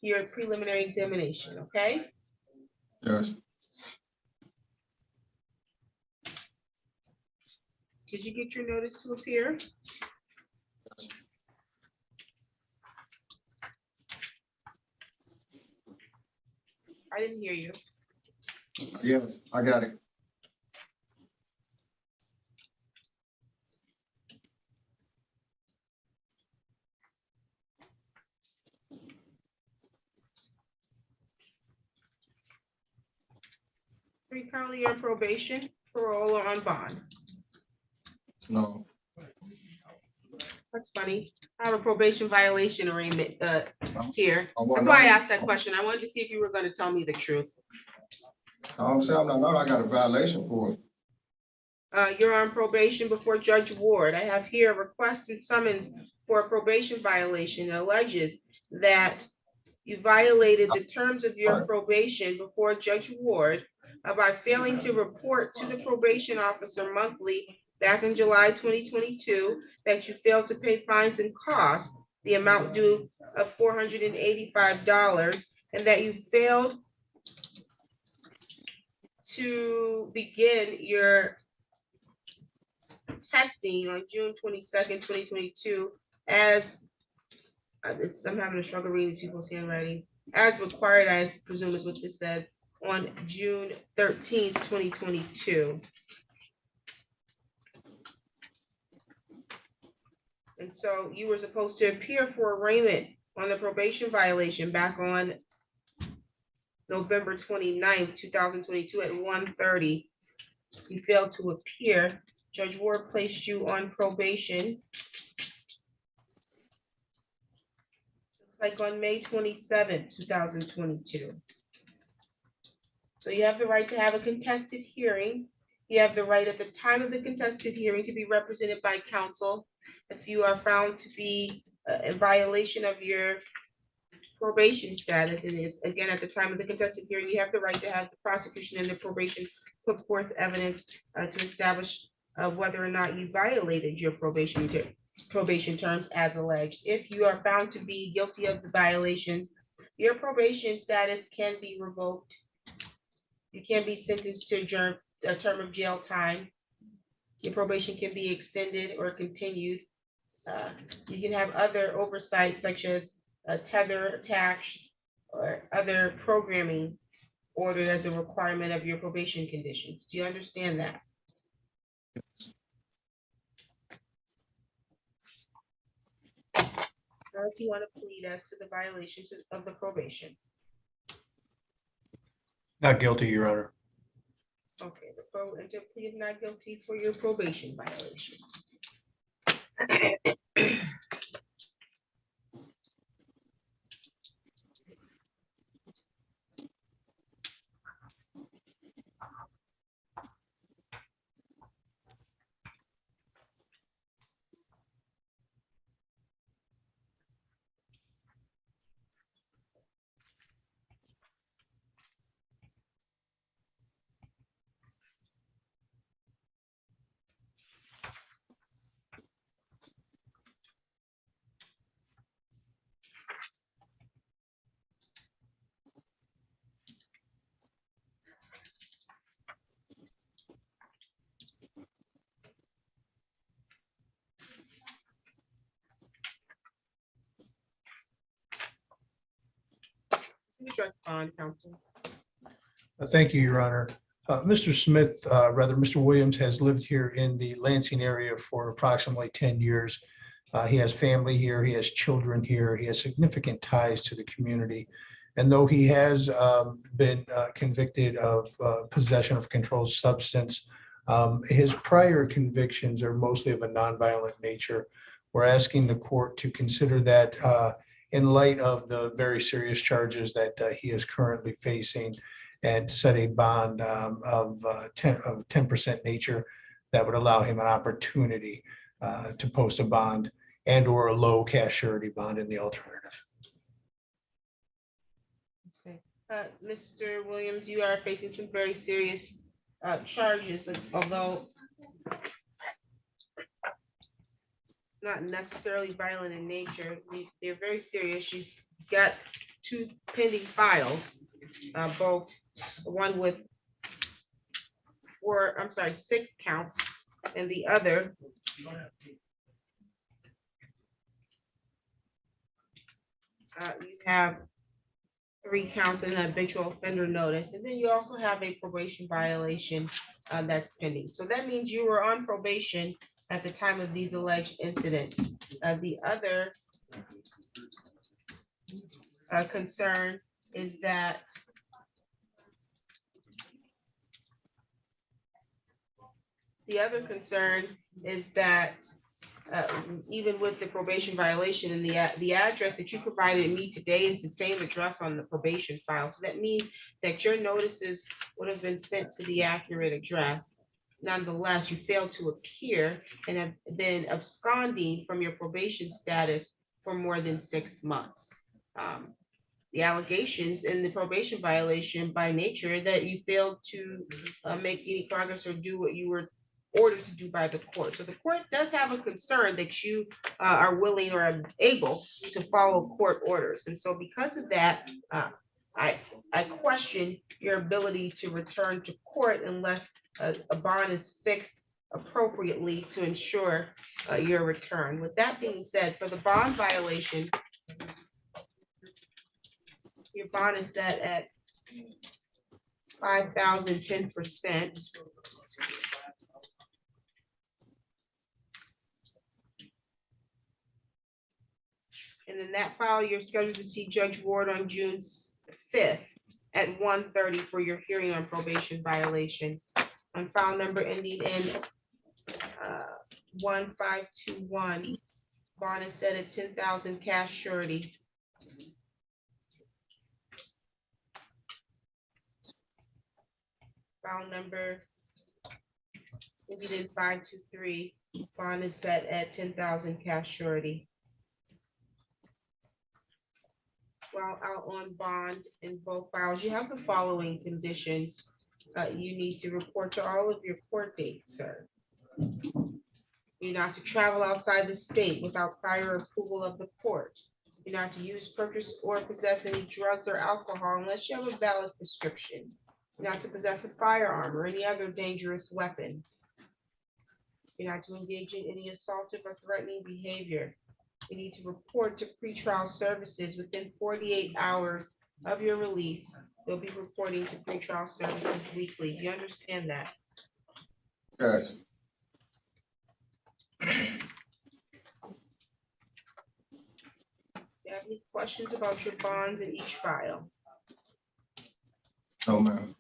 Speaker 1: your preliminary examination, okay?
Speaker 6: Yes.
Speaker 1: Did you get your notice to appear? I didn't hear you.
Speaker 6: Yes, I got it.
Speaker 1: Are you currently on probation, parole, or on bond?
Speaker 6: No.
Speaker 1: That's funny. I have a probation violation arraignment here.
Speaker 6: I
Speaker 1: That's why I asked that question. I wanted to see if you were going to tell me the truth.
Speaker 6: I'm saying, I know I got a violation for it.
Speaker 1: You're on probation before Judge Ward. I have here a request and summons for a probation violation. It alleges that you violated the terms of your probation before Judge Ward by failing to report to the probation officer monthly back in July 2022 that you failed to pay fines and costs, the amount due of $485, and that you failed to begin your testing on June 22nd, 2022, as I'm having a struggle reading these people's handwriting, as required, I presume is what this says, on June 13th, 2022. And so you were supposed to appear for arraignment on the probation violation back on November 29th, 2022 at 1:30. You failed to appear. Judge Ward placed you on probation. Looks like on May 27th, 2022. So you have the right to have a contested hearing. You have the right at the time of the contested hearing to be represented by counsel. If you are found to be in violation of your probation status, and again, at the time of the contested hearing, you have the right to have the prosecution and the probation put forth evidence to establish whether or not you violated your probation terms as alleged. If you are found to be guilty of the violations, your probation status can be revoked. You can be sentenced to a term of jail time. Your probation can be extended or continued. You can have other oversight such as a tether attached or other programming ordered as a requirement of your probation conditions. Do you understand that? How do you want to plead as to the violations of the probation?
Speaker 2: Not guilty, Your Honor.
Speaker 1: Okay, and to plead not guilty for your probation violations. Bond counsel.
Speaker 2: Thank you, Your Honor. Mr. Smith, Mr. Williams has lived here in the Lansing area for approximately 10 years. He has family here, he has children here, he has significant ties to the community. And though he has been convicted of possession of controlled substance, his prior convictions are mostly of a nonviolent nature. We're asking the court to consider that in light of the very serious charges that he is currently facing, and set a bond of 10% nature that would allow him an opportunity to post a bond and or a low cash surety bond in the alternative.
Speaker 1: Okay. Mr. Williams, you are facing some very serious charges, although not necessarily violent in nature. They're very serious. She's got 2 pending files, both one with 6 counts, and the other you have 3 counts and an habitual offender notice, and then you also have a probation violation that's pending. So that means you were on probation at the time of these alleged incidents. The other concern is that even with the probation violation and the address that you provided me today is the same address on the probation file. So that means that your notices would have been sent to the accurate address. Nonetheless, you failed to appear and have been absconding from your probation status for more than 6 months. The allegations in the probation violation by nature that you failed to make any progress or do what you were ordered to do by the court. So the court does have a concern that you are willing or able to follow court orders. And so because of that, I question your ability to return to court unless a bond is fixed appropriately to ensure your return. With that being said, for the bond violation, your bond is set at $5,000, 10%. And in that file, you're scheduled to see Judge Ward on June 5th at 1:30 for your hearing on probation violation. On file number ending in 1521, bond is set at 10,000 cash surety. File number, maybe then 523, bond is set at 10,000 cash surety. While out on bond in both files, you have the following conditions. You need to report to all of your court dates, sir. You're not to travel outside the state without prior approval of the court. You're not to use, purchase, or possess any drugs or alcohol unless you have a valid prescription. You're not to possess a firearm or any other dangerous weapon. You're not to engage in any assaultive or threatening behavior. You need to report to pretrial services within 48 hours of your release. You'll be reporting to pretrial services weekly. You understand that?
Speaker 6: Yes.
Speaker 1: Do you have any questions about your bonds in each file?
Speaker 6: No, ma'am.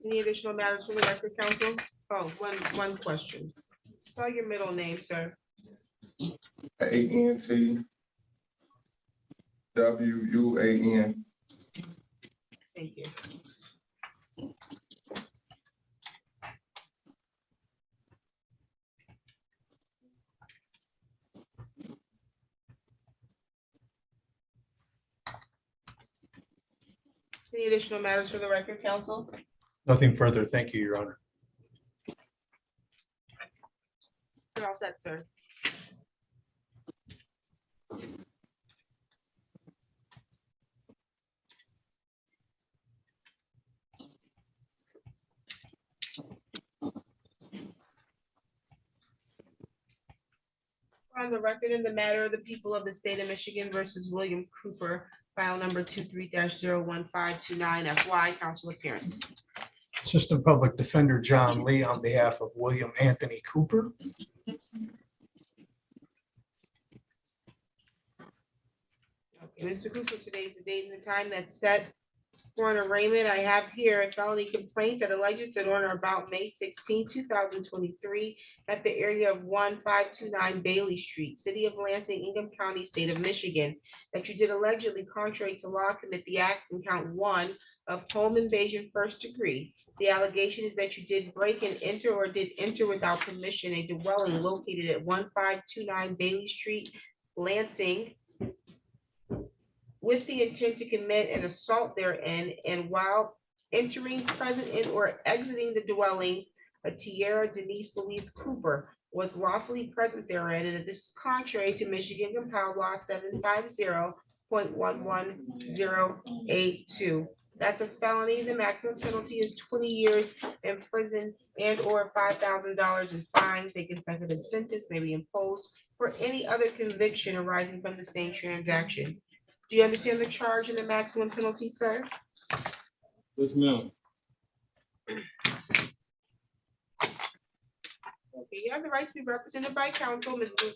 Speaker 1: Any additional matters for the record, counsel? Oh, one question. Spell your middle name, sir.
Speaker 6: ANTWUAN.
Speaker 1: Thank you. Any additional matters for the record, counsel?
Speaker 2: Nothing further. Thank you, Your Honor.
Speaker 1: You're all set, sir. On the record in the matter of the people of the state of Michigan versus William Cooper, file number 23-01529 FY, counsel appearance.
Speaker 2: Assistant Public Defender John Lee on behalf of William Anthony Cooper.
Speaker 1: Okay, Mr. Cooper, today's the date and the time that's set for an arraignment. I have here a felony complaint that alleges that on or about May 16, 2023, at the area of 1529 Bailey Street, City of Lansing, Ingham County, State of Michigan, that you did allegedly, contrary to law, commit the act in count 1 of home invasion first degree. The allegation is that you did break and enter or did enter without permission a dwelling located at 1529 Bailey Street, Lansing, with the intent to commit an assault therein, and while entering, present in, or exiting the dwelling, a Tierra Denise Louise Cooper was lawfully present therein, and that this is contrary to Michigan Compiled Law 750.11082. That's a felony. The maximum penalty is 20 years in prison and or $5,000 in fines. A consecutive sentence may be imposed for any other conviction arising from the same transaction. Do you understand the charge and the maximum penalty, sir?
Speaker 4: Yes, ma'am.
Speaker 1: Okay, you have the right to be represented by counsel, Mr.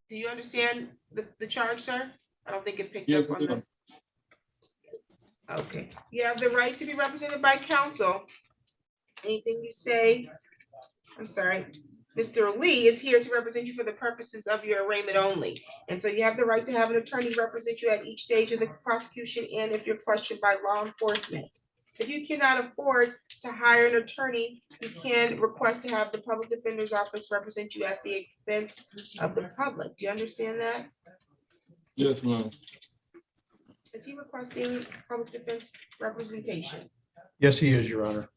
Speaker 1: Do you understand the charge, sir? I don't think it picked
Speaker 4: Yes,
Speaker 1: up on
Speaker 4: ma'am.
Speaker 1: the. Okay, you have the right to be represented by counsel. Anything you say, I'm sorry, Mr. Lee is here to represent you for the purposes of your arraignment only. And so you have the right to have an attorney represent you at each stage of the prosecution and if you're questioned by law enforcement. If you cannot afford to hire an attorney, you can request to have the public defender's office represent you at the expense of the public. Do you understand that?
Speaker 4: Yes, ma'am.
Speaker 1: Is he requesting public defense representation?
Speaker 2: Yes, he is, Your Honor.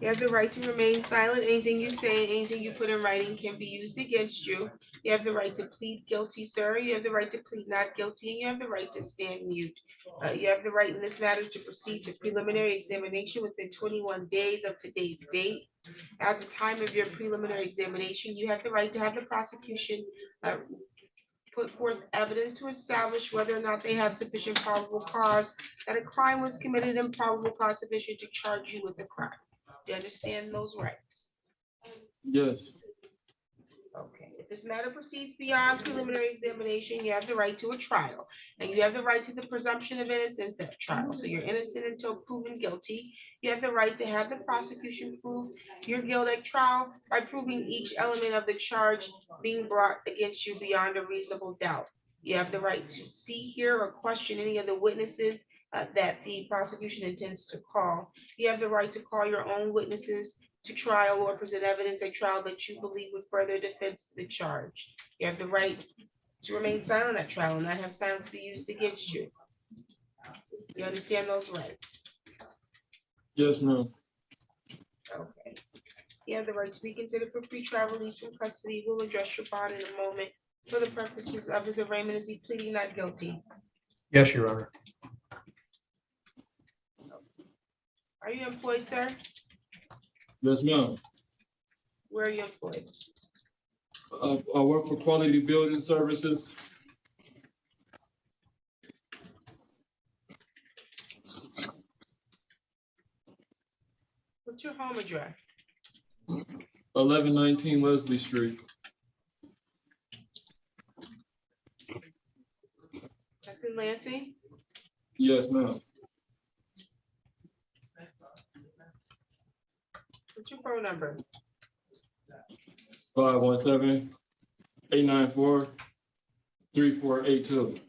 Speaker 1: You have the right to remain silent. Anything you say, anything you put in writing can be used against you. You have the right to plead guilty, sir. You have the right to plead not guilty, and you have the right to stand mute. You have the right in this matter to proceed to preliminary examination within 21 days of today's date. At the time of your preliminary examination, you have the right to have the prosecution put forth evidence to establish whether or not they have sufficient probable cause that a crime was committed and probable cause sufficient to charge you with the crime. Do you understand those rights?
Speaker 4: Yes.
Speaker 1: Okay, if this matter proceeds beyond preliminary examination, you have the right to a trial, and you have the right to the presumption of innocence at trial. So you're innocent until proven guilty. You have the right to have the prosecution prove your guilt at trial by proving each element of the charge being brought against you beyond a reasonable doubt. You have the right to see, hear, or question any of the witnesses that the prosecution intends to call. You have the right to call your own witnesses to trial or present evidence at trial that you believe would further defense the charge. You have the right to remain silent at trial and not have silence be used against you. You understand those rights?
Speaker 4: Yes, ma'am.
Speaker 1: Okay. You have the right to be considered for pretrial release from custody. We'll address your bond in a moment. For the purposes of his arraignment, is he pleading not guilty?
Speaker 2: Yes, Your Honor.
Speaker 1: Are you employed, sir?
Speaker 4: Yes, ma'am.
Speaker 1: Where are you employed?
Speaker 4: I work for Quality Building Services.
Speaker 1: What's your home address?
Speaker 4: 1119 Leslie Street.
Speaker 1: That's in Lansing?
Speaker 4: Yes, ma'am.
Speaker 1: What's your phone number?
Speaker 4: 517-894-3482.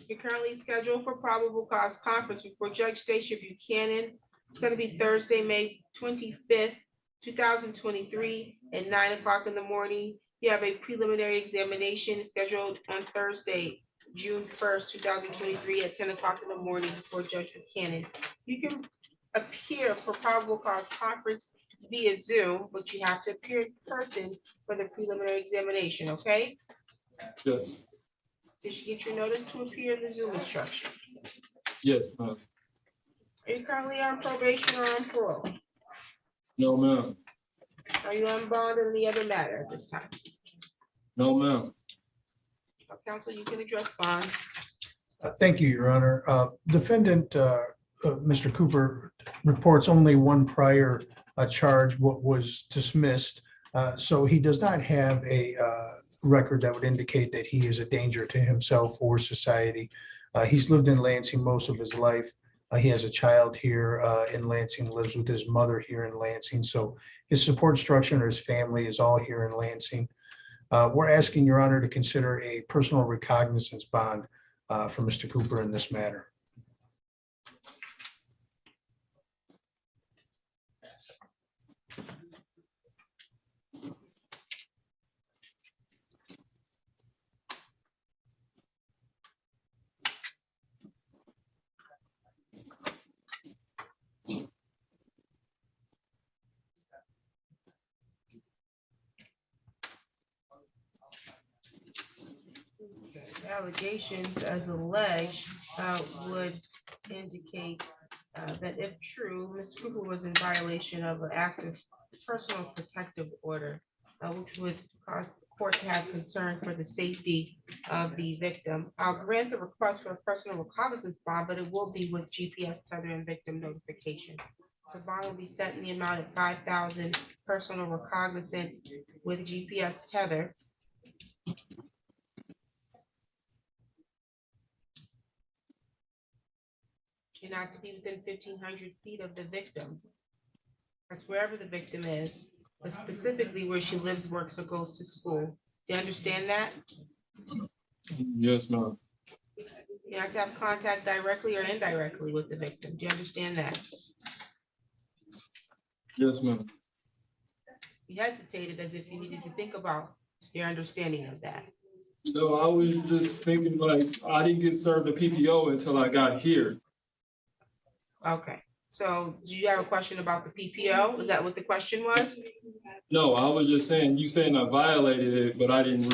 Speaker 1: You're currently scheduled for probable cause conference before Judge Stacia Buchanan. It's gonna be Thursday, May 25th, 2023 at 9 o'clock in the morning. You have a preliminary examination scheduled on Thursday, June 1st, 2023 at 10 o'clock in the morning before Judge Buchanan. You can appear for probable cause conference via Zoom, but you have to appear in person for the preliminary examination, okay?
Speaker 4: Yes.
Speaker 1: Did you get your notice to appear in the Zoom instructions?
Speaker 4: Yes, ma'am.
Speaker 1: Are you currently on probation or on parole?
Speaker 4: No, ma'am.
Speaker 1: Are you on bond or any other matter at this time?
Speaker 4: No, ma'am.
Speaker 1: Counsel, you can address bond.
Speaker 2: Thank you, Your Honor. Defendant, Mr. Cooper, reports only one prior charge, what was dismissed. So he does not have a record that would indicate that he is a danger to himself or society. He's lived in Lansing most of his life. He has a child here in Lansing, lives with his mother here in Lansing. So his support structure and his family is all here in Lansing. We're asking Your Honor to consider a personal recognizance bond for Mr. Cooper in this matter.
Speaker 1: Allegations as alleged would indicate that if true, Mr. Cooper was in violation of an active personal protective order, which would cause the court to have concern for the safety of the victim. I'll grant the request for a personal recognizance bond, but it will be with GPS tether and victim notification. So bond will be set in the amount of 5,000 personal recognizance with GPS tether. You're not to be within 1,500 feet of the victim. That's wherever the victim is, but specifically where she lives, works, or goes to school. Do you understand that?
Speaker 4: Yes, ma'am.
Speaker 1: You have to have contact directly or indirectly with the victim. Do you understand that?
Speaker 4: Yes, ma'am.
Speaker 1: You hesitated as if you needed to think about your understanding of that.
Speaker 4: No, I was just thinking like I didn't get served a PPO until I got here.
Speaker 1: Okay, so do you have a question about the PPO? Is that what the question was?
Speaker 4: No, I was just saying, you saying I violated it, but I didn't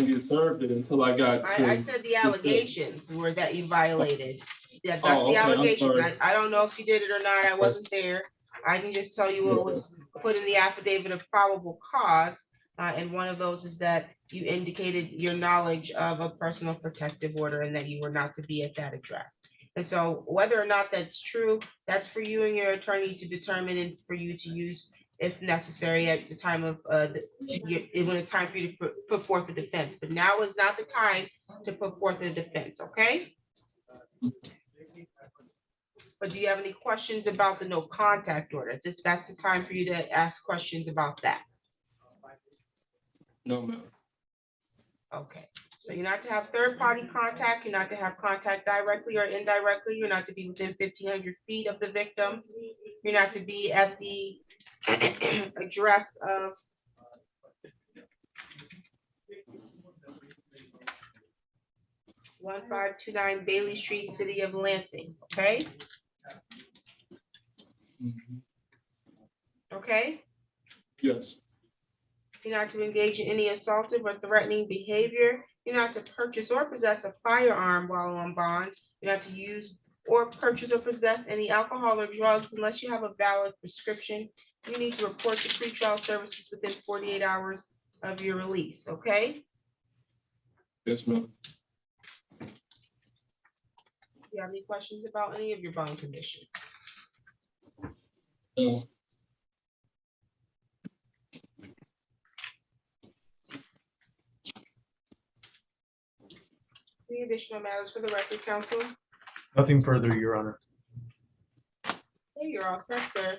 Speaker 4: get served it until I got to.
Speaker 1: I said the allegations were that you violated. Yeah, that's
Speaker 4: Oh,
Speaker 1: the
Speaker 4: okay, I'm
Speaker 1: allegations.
Speaker 4: sorry.
Speaker 1: I don't know if you did it or not. I wasn't there. I can just tell you what was put in the affidavit of probable cause. And one of those is that you indicated your knowledge of a personal protective order and that you were not to be at that address. And so whether or not that's true, that's for you and your attorney to determine and for you to use if necessary at the time of, when it's time for you to put forth a defense. But now is not the time to put forth a defense, okay? But do you have any questions about the no contact order? Just that's the time for you to ask questions about that.
Speaker 4: No, ma'am.
Speaker 1: Okay, so you're not to have third-party contact, you're not to have contact directly or indirectly, you're not to be within 1,500 feet of the victim. You're not to be at the address of (1529) Bailey Street, City of Lansing, okay?
Speaker 4: Mhm.
Speaker 1: Okay?
Speaker 4: Yes,
Speaker 1: You're not to engage in any assaultive or threatening behavior. You're not to purchase or possess a firearm while on bond. You're not to use or purchase or possess any alcohol or drugs unless you have a valid prescription. You need to report to pretrial services within 48 hours of your release, okay?
Speaker 4: yes, ma'am.
Speaker 1: Do you have any questions about any of your bond conditions?
Speaker 4: No.
Speaker 1: Any additional matters for the record, counsel?
Speaker 2: Nothing further, Your Honor.
Speaker 1: Okay, you're all set, sir.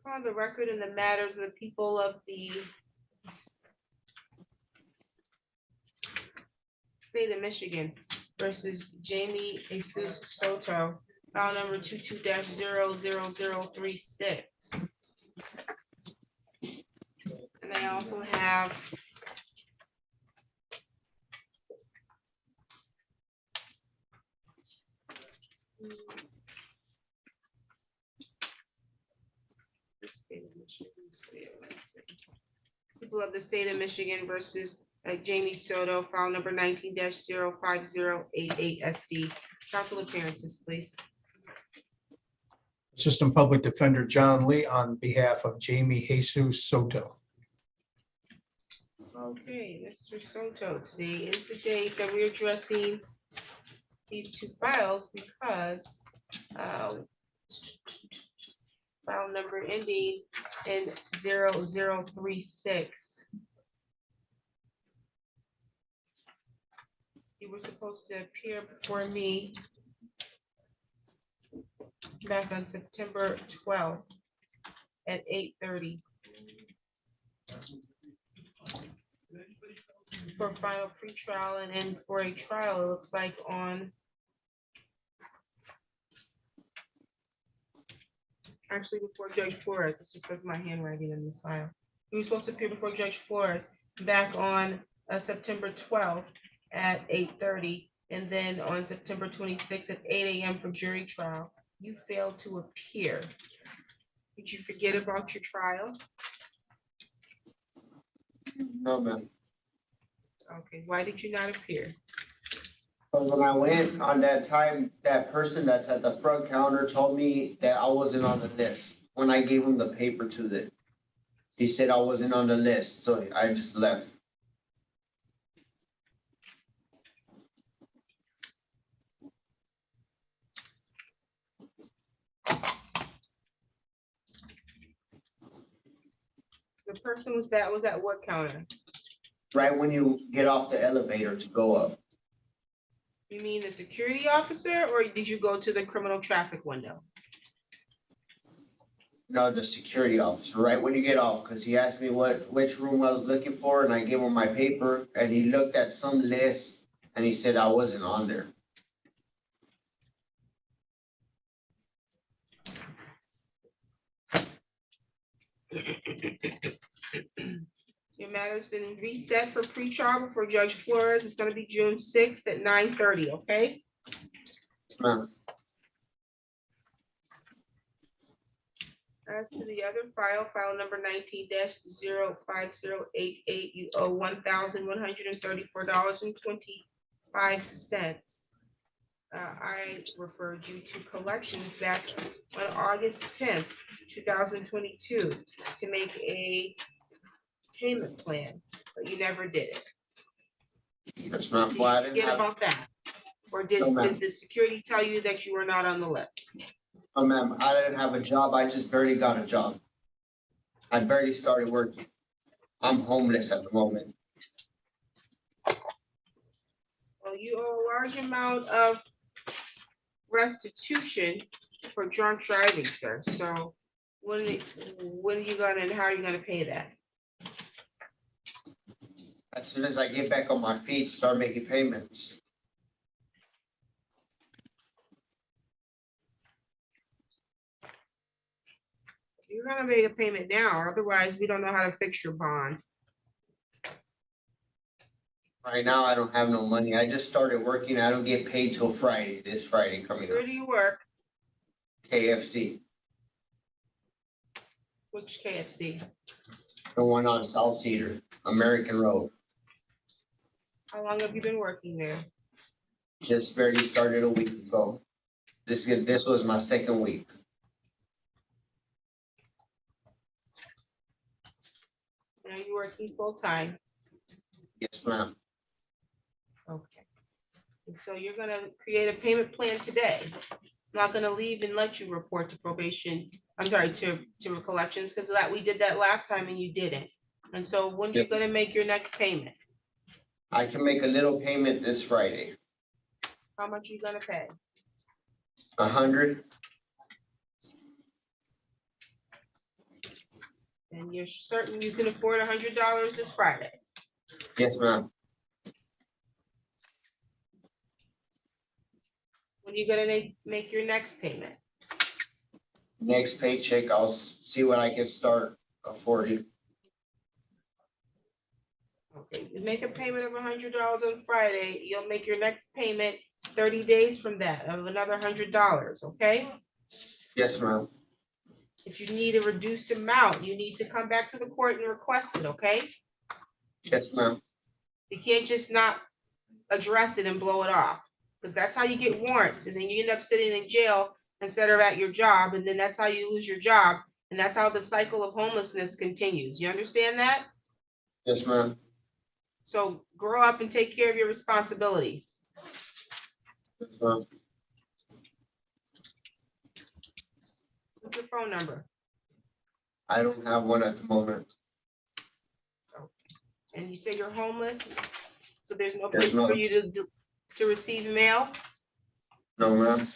Speaker 1: On the record in the matters of the people of the state of Michigan versus Jamie Jesus Soto, file number 22-00036. And they also have the state of Michigan, people of the state of Michigan versus Jamie Soto, file number 19-05088 SD. Council appearances, please.
Speaker 2: Assistant Public Defender John Lee on behalf of Jamie Jesus Soto.
Speaker 1: Okay, Mr. Soto, today is the date that we're addressing these two files because file number ending in 0036. You were supposed to appear before me back on September 12th at 8:30 for final pretrial and then for a trial, it looks like on actually before Judge Flores. It's just because my handwriting in this file. We were supposed to appear before Judge Flores back on September 12th at 8:30, and then on September 26th at 8 a.m. for jury trial. You failed to appear. Did you forget about your trial?
Speaker 6: No, ma'am.
Speaker 1: Okay, why did you not appear?
Speaker 6: But when I went on that time, that person that's at the front counter told me that I wasn't on the list. When I gave him the paper to the, he said I wasn't on the list, so I just left.
Speaker 1: The person was at what counter?
Speaker 6: Right when you get off the elevator to go up.
Speaker 1: You mean the security officer, or did you go to the criminal traffic window?
Speaker 6: No, the security officer, right when you get off, because he asked me which room I was looking for, and I gave him my paper, and he looked at some list, and he said I wasn't on there.
Speaker 1: Your matter's been reset for pretrial before Judge Flores. It's gonna be June 6th at 9:30, okay?
Speaker 6: Ma'am.
Speaker 1: As to the other file number 19-05088, you owe $1,134.25. I referred you to collections back on August 10th, 2022 to make a payment plan, but you never did it.
Speaker 6: Yes, ma'am.
Speaker 1: Did
Speaker 6: Well, I
Speaker 1: you
Speaker 6: didn't
Speaker 1: forget
Speaker 6: have,
Speaker 1: about that? Or did,
Speaker 6: No, ma'am.
Speaker 1: did the security tell you that you were not on the list?
Speaker 6: oh, ma'am, I didn't have a job. I just barely got a job. I barely started working. I'm homeless at the moment.
Speaker 1: Well, you owe a large amount of restitution for drunk driving, sir. So when are you gonna, and how are you gonna pay that?
Speaker 6: As soon as I get back on my feet, start making payments.
Speaker 1: You're gonna make a payment now, otherwise we don't know how to fix your bond.
Speaker 6: Right now, I don't have no money. I just started working. I don't get paid till Friday, this Friday coming
Speaker 1: Where
Speaker 6: up.
Speaker 1: do you work?
Speaker 6: KFC,
Speaker 1: Which KFC?
Speaker 6: the one on South Cedar, American Road.
Speaker 1: How long have you been working there?
Speaker 6: Just barely started a week ago. This was my second week.
Speaker 1: Are you working full time?
Speaker 6: Yes, ma'am.
Speaker 1: Okay. And so you're gonna create a payment plan today. I'm not gonna leave and let you report to probation, I'm sorry, to collections, because that, we did that last time and you didn't. And so when you're
Speaker 6: Yep.
Speaker 1: gonna make your next payment,
Speaker 6: I can make a little payment this Friday.
Speaker 1: how much are you gonna pay?
Speaker 6: 100.
Speaker 1: And you're certain you can afford $100 this Friday?
Speaker 6: Yes, ma'am.
Speaker 1: When are you gonna make your next payment?
Speaker 6: Next paycheck, I'll see what I can start affording.
Speaker 1: Okay, you make a payment of $100 on Friday, you'll make your next payment 30 days from that of another $100, okay?
Speaker 6: Yes, ma'am.
Speaker 1: If you need a reduced amount, you need to come back to the court and request it, okay?
Speaker 6: Yes, ma'am.
Speaker 1: You can't just not address it and blow it off, because that's how you get warrants, and then you end up sitting in jail instead of at your job, and then that's how you lose your job, and that's how the cycle of homelessness continues. You understand that?
Speaker 6: Yes, ma'am.
Speaker 1: So grow up and take care of your responsibilities.
Speaker 6: Yes, ma'am.
Speaker 1: What's your phone number?
Speaker 6: I don't have one at the moment.
Speaker 1: And you say you're homeless, so there's no
Speaker 6: Yes,
Speaker 1: place for
Speaker 6: ma'am.
Speaker 1: you to receive mail,
Speaker 6: No, ma'am.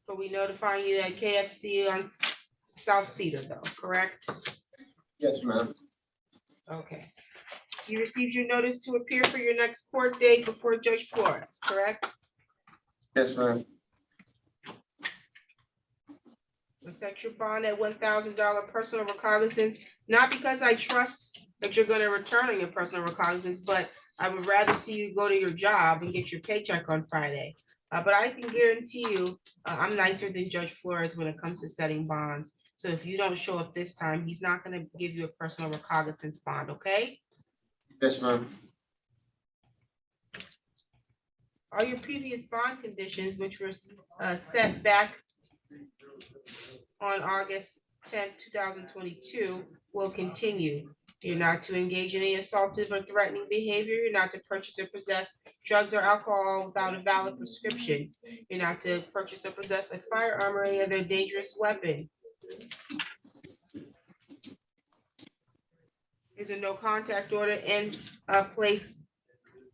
Speaker 1: but we notifying you at KFC on South Cedar though, correct?
Speaker 6: Yes, ma'am.
Speaker 1: Okay. You received your notice to appear for your next court date before Judge Flores, correct?
Speaker 6: Yes, ma'am.
Speaker 1: We set your bond at $1,000 personal recognizance, not because I trust that you're gonna return on your personal recognizance, but I would rather see you go to your job and get your paycheck on Friday. But I can guarantee you, I'm nicer than Judge Flores when it comes to setting bonds. So if you don't show up this time, he's not gonna give you a personal recognizance bond, okay?
Speaker 6: Yes, ma'am.
Speaker 1: All your previous bond conditions, which were set back on August 10th, 2022, will continue. You're not to engage in any assaultive or threatening behavior. You're not to purchase or possess drugs or alcohol without a valid prescription. You're not to purchase or possess a firearm or any other dangerous weapon. There's a no contact order in place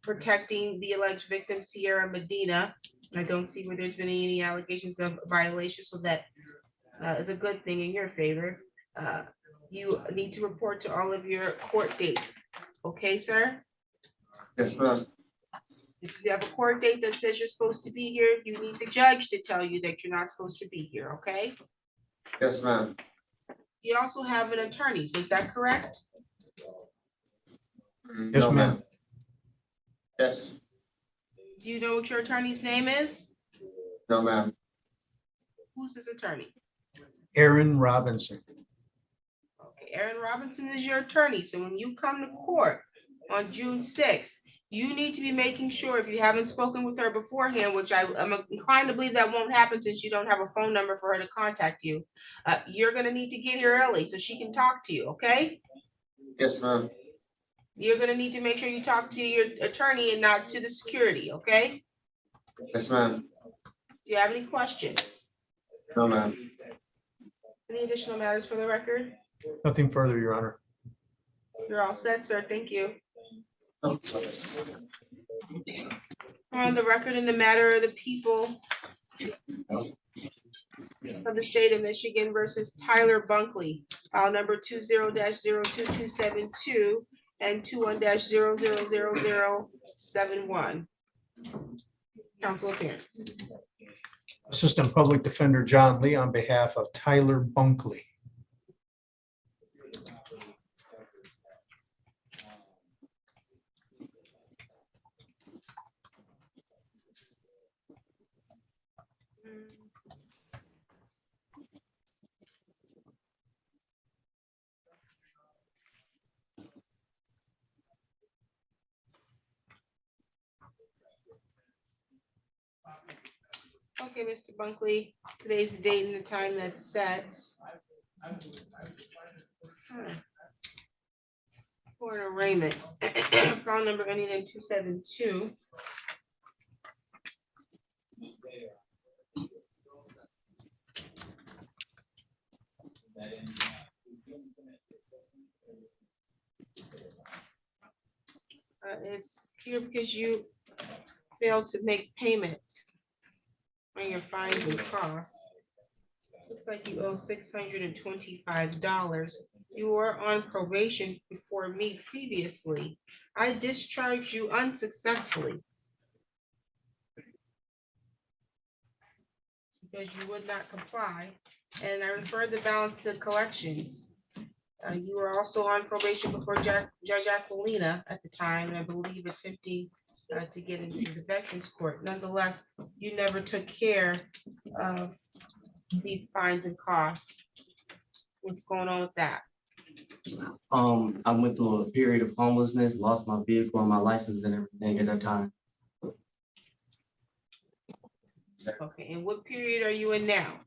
Speaker 1: protecting the alleged victim, Sierra Medina. I don't see where there's been any allegations of violation, so that is a good thing in your favor. You need to report to all of your court dates. Okay, sir?
Speaker 6: Yes, ma'am.
Speaker 1: If you have a court date that says you're supposed to be here, you need the judge to tell you that you're not supposed to be here, okay?
Speaker 6: Yes, ma'am.
Speaker 1: You also have an attorney, is that correct?
Speaker 2: Yes,
Speaker 6: No,
Speaker 2: ma'am.
Speaker 6: Yes.
Speaker 1: Do you know what your attorney's name is?
Speaker 6: No, ma'am.
Speaker 1: Who's this attorney?
Speaker 2: Aaron Robinson.
Speaker 1: Okay, Aaron Robinson is your attorney, so when you come to court on June 6th, you need to be making sure, if you haven't spoken with her beforehand, which I'm inclined to believe that won't happen since you don't have a phone number for her to contact you, you're gonna need to get here early so she can talk to you, okay?
Speaker 6: Yes, ma'am.
Speaker 1: you're gonna need to make sure you talk to your attorney and not to the security, okay?
Speaker 6: Yes, ma'am.
Speaker 1: Do you have any questions?
Speaker 6: No, ma'am.
Speaker 1: Any additional matters for the record?
Speaker 2: Nothing further, Your Honor.
Speaker 1: You're all set, sir. Thank you. On the record in the matter of the people of the state of Michigan versus Tyler Bunkley, file number 20-02272 and 21-00071. Council appearance.
Speaker 2: Assistant Public Defender John Lee on behalf of Tyler Bunkley.
Speaker 1: Okay, Mr. Bunkley, today's the date and the time that's set. For an arraignment, file number ending in 272. It's here because you failed to make payment on your fines and costs. Looks like you owe $625. You were on probation before me previously. I discharged you unsuccessfully because you would not comply, and I referred the balance to collections. You were also on probation before Judge Aquilina at the time, I believe attempting to get into the Veterans Court. Nonetheless, you never took care of these fines and costs. What's going on with that?
Speaker 7: I went through a period of homelessness, lost my vehicle and my license and everything at that time.
Speaker 1: Okay, and what period are you in now?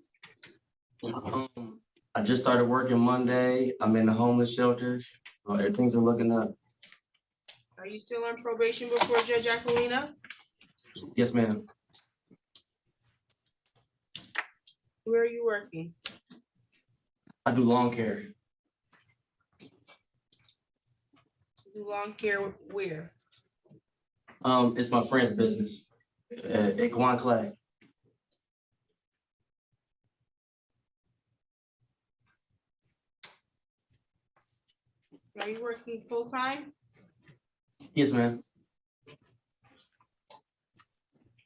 Speaker 7: I just started working Monday. I'm in the homeless shelter. Things are looking up.
Speaker 1: Are you still on probation before Judge Aquilina?
Speaker 7: Yes, ma'am.
Speaker 1: Where are you working?
Speaker 7: I do lawn care.
Speaker 1: You do lawn care where?
Speaker 7: It's my friend's business at Guan Clay.
Speaker 1: Are you working full time?
Speaker 7: Yes, ma'am.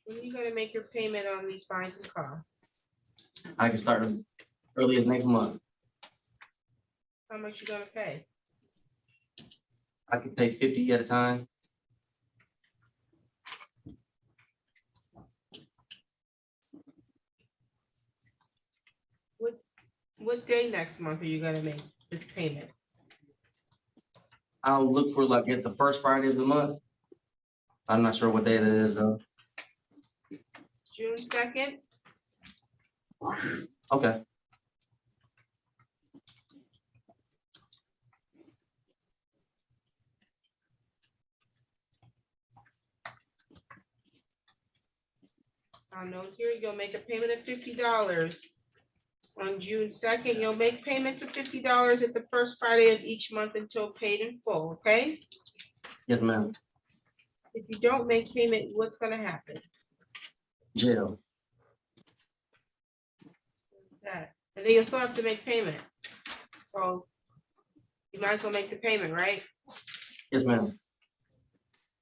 Speaker 1: When are you gonna make your payment on these fines and costs?
Speaker 7: I can start as early as next month.
Speaker 1: How much you gonna pay?
Speaker 7: I can pay 50 at a time.
Speaker 1: What day next month are you gonna make this payment?
Speaker 7: I'll look for like at the first Friday of the month. I'm not sure what day that is though.
Speaker 1: June 2nd?
Speaker 7: Okay.
Speaker 1: I'll note here, you'll make a payment of $50. On June 2nd, you'll make payments of $50 at the first Friday of each month until paid in full, okay?
Speaker 7: Yes, ma'am.
Speaker 1: If you don't make payment, what's gonna happen?
Speaker 7: Jail.
Speaker 1: That, and then you'll still have to make payment. So you might as well make the payment, right?
Speaker 7: Yes, ma'am.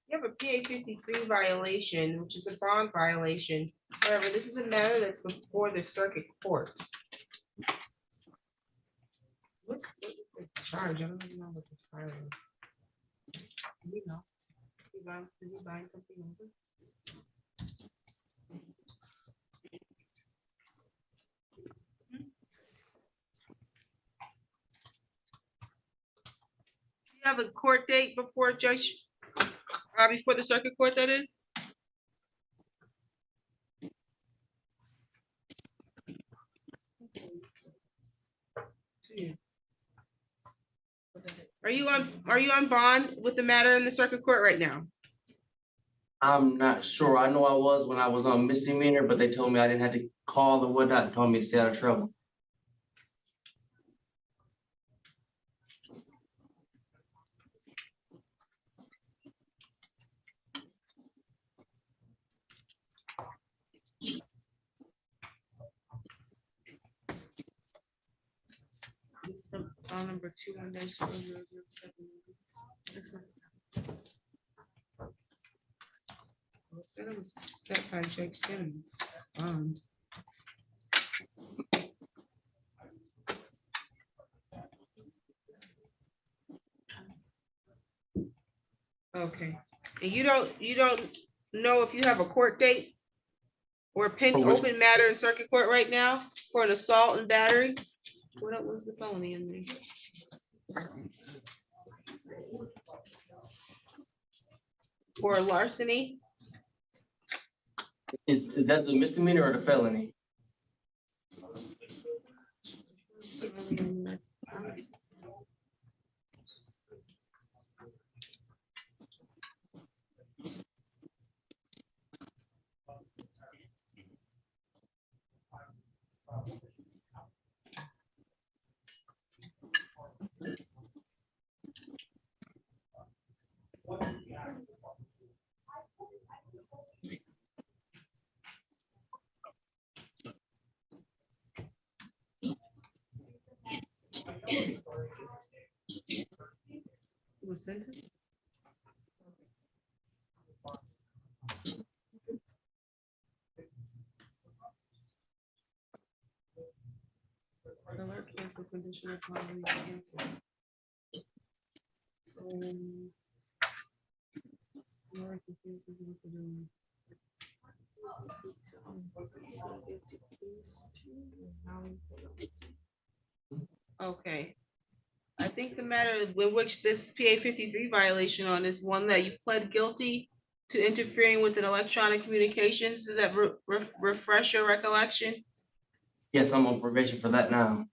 Speaker 1: You have a PA 53 violation, which is a bond violation. However, this is a matter that's before the circuit court. What is the charge? I don't even know what the file is. You know, did you buy something over? You have a court date before Judge, before the circuit court, that is? Are you on bond with the matter in the circuit court right now?
Speaker 7: I'm not sure. I know I was when I was on misdemeanor, but they told me I didn't have to call or whatnot, told me to stay out of trouble.
Speaker 1: File number 21-0007. It said it was set by Judge Simmons. Okay, and you don't know if you have a court date or pending open matter in circuit court right now for an assault and battery? What was the felony in there? Or larceny?
Speaker 7: Is that the misdemeanor or the felony?
Speaker 1: Was sentenced? Alert cancel condition upon cancel. So. You're confused with what to do. Okay. I think the matter with which this PA 53 violation on is one that you pled guilty to interfering with an electronic communications. Does that refresh your recollection?
Speaker 7: Yes, I'm on probation for that now.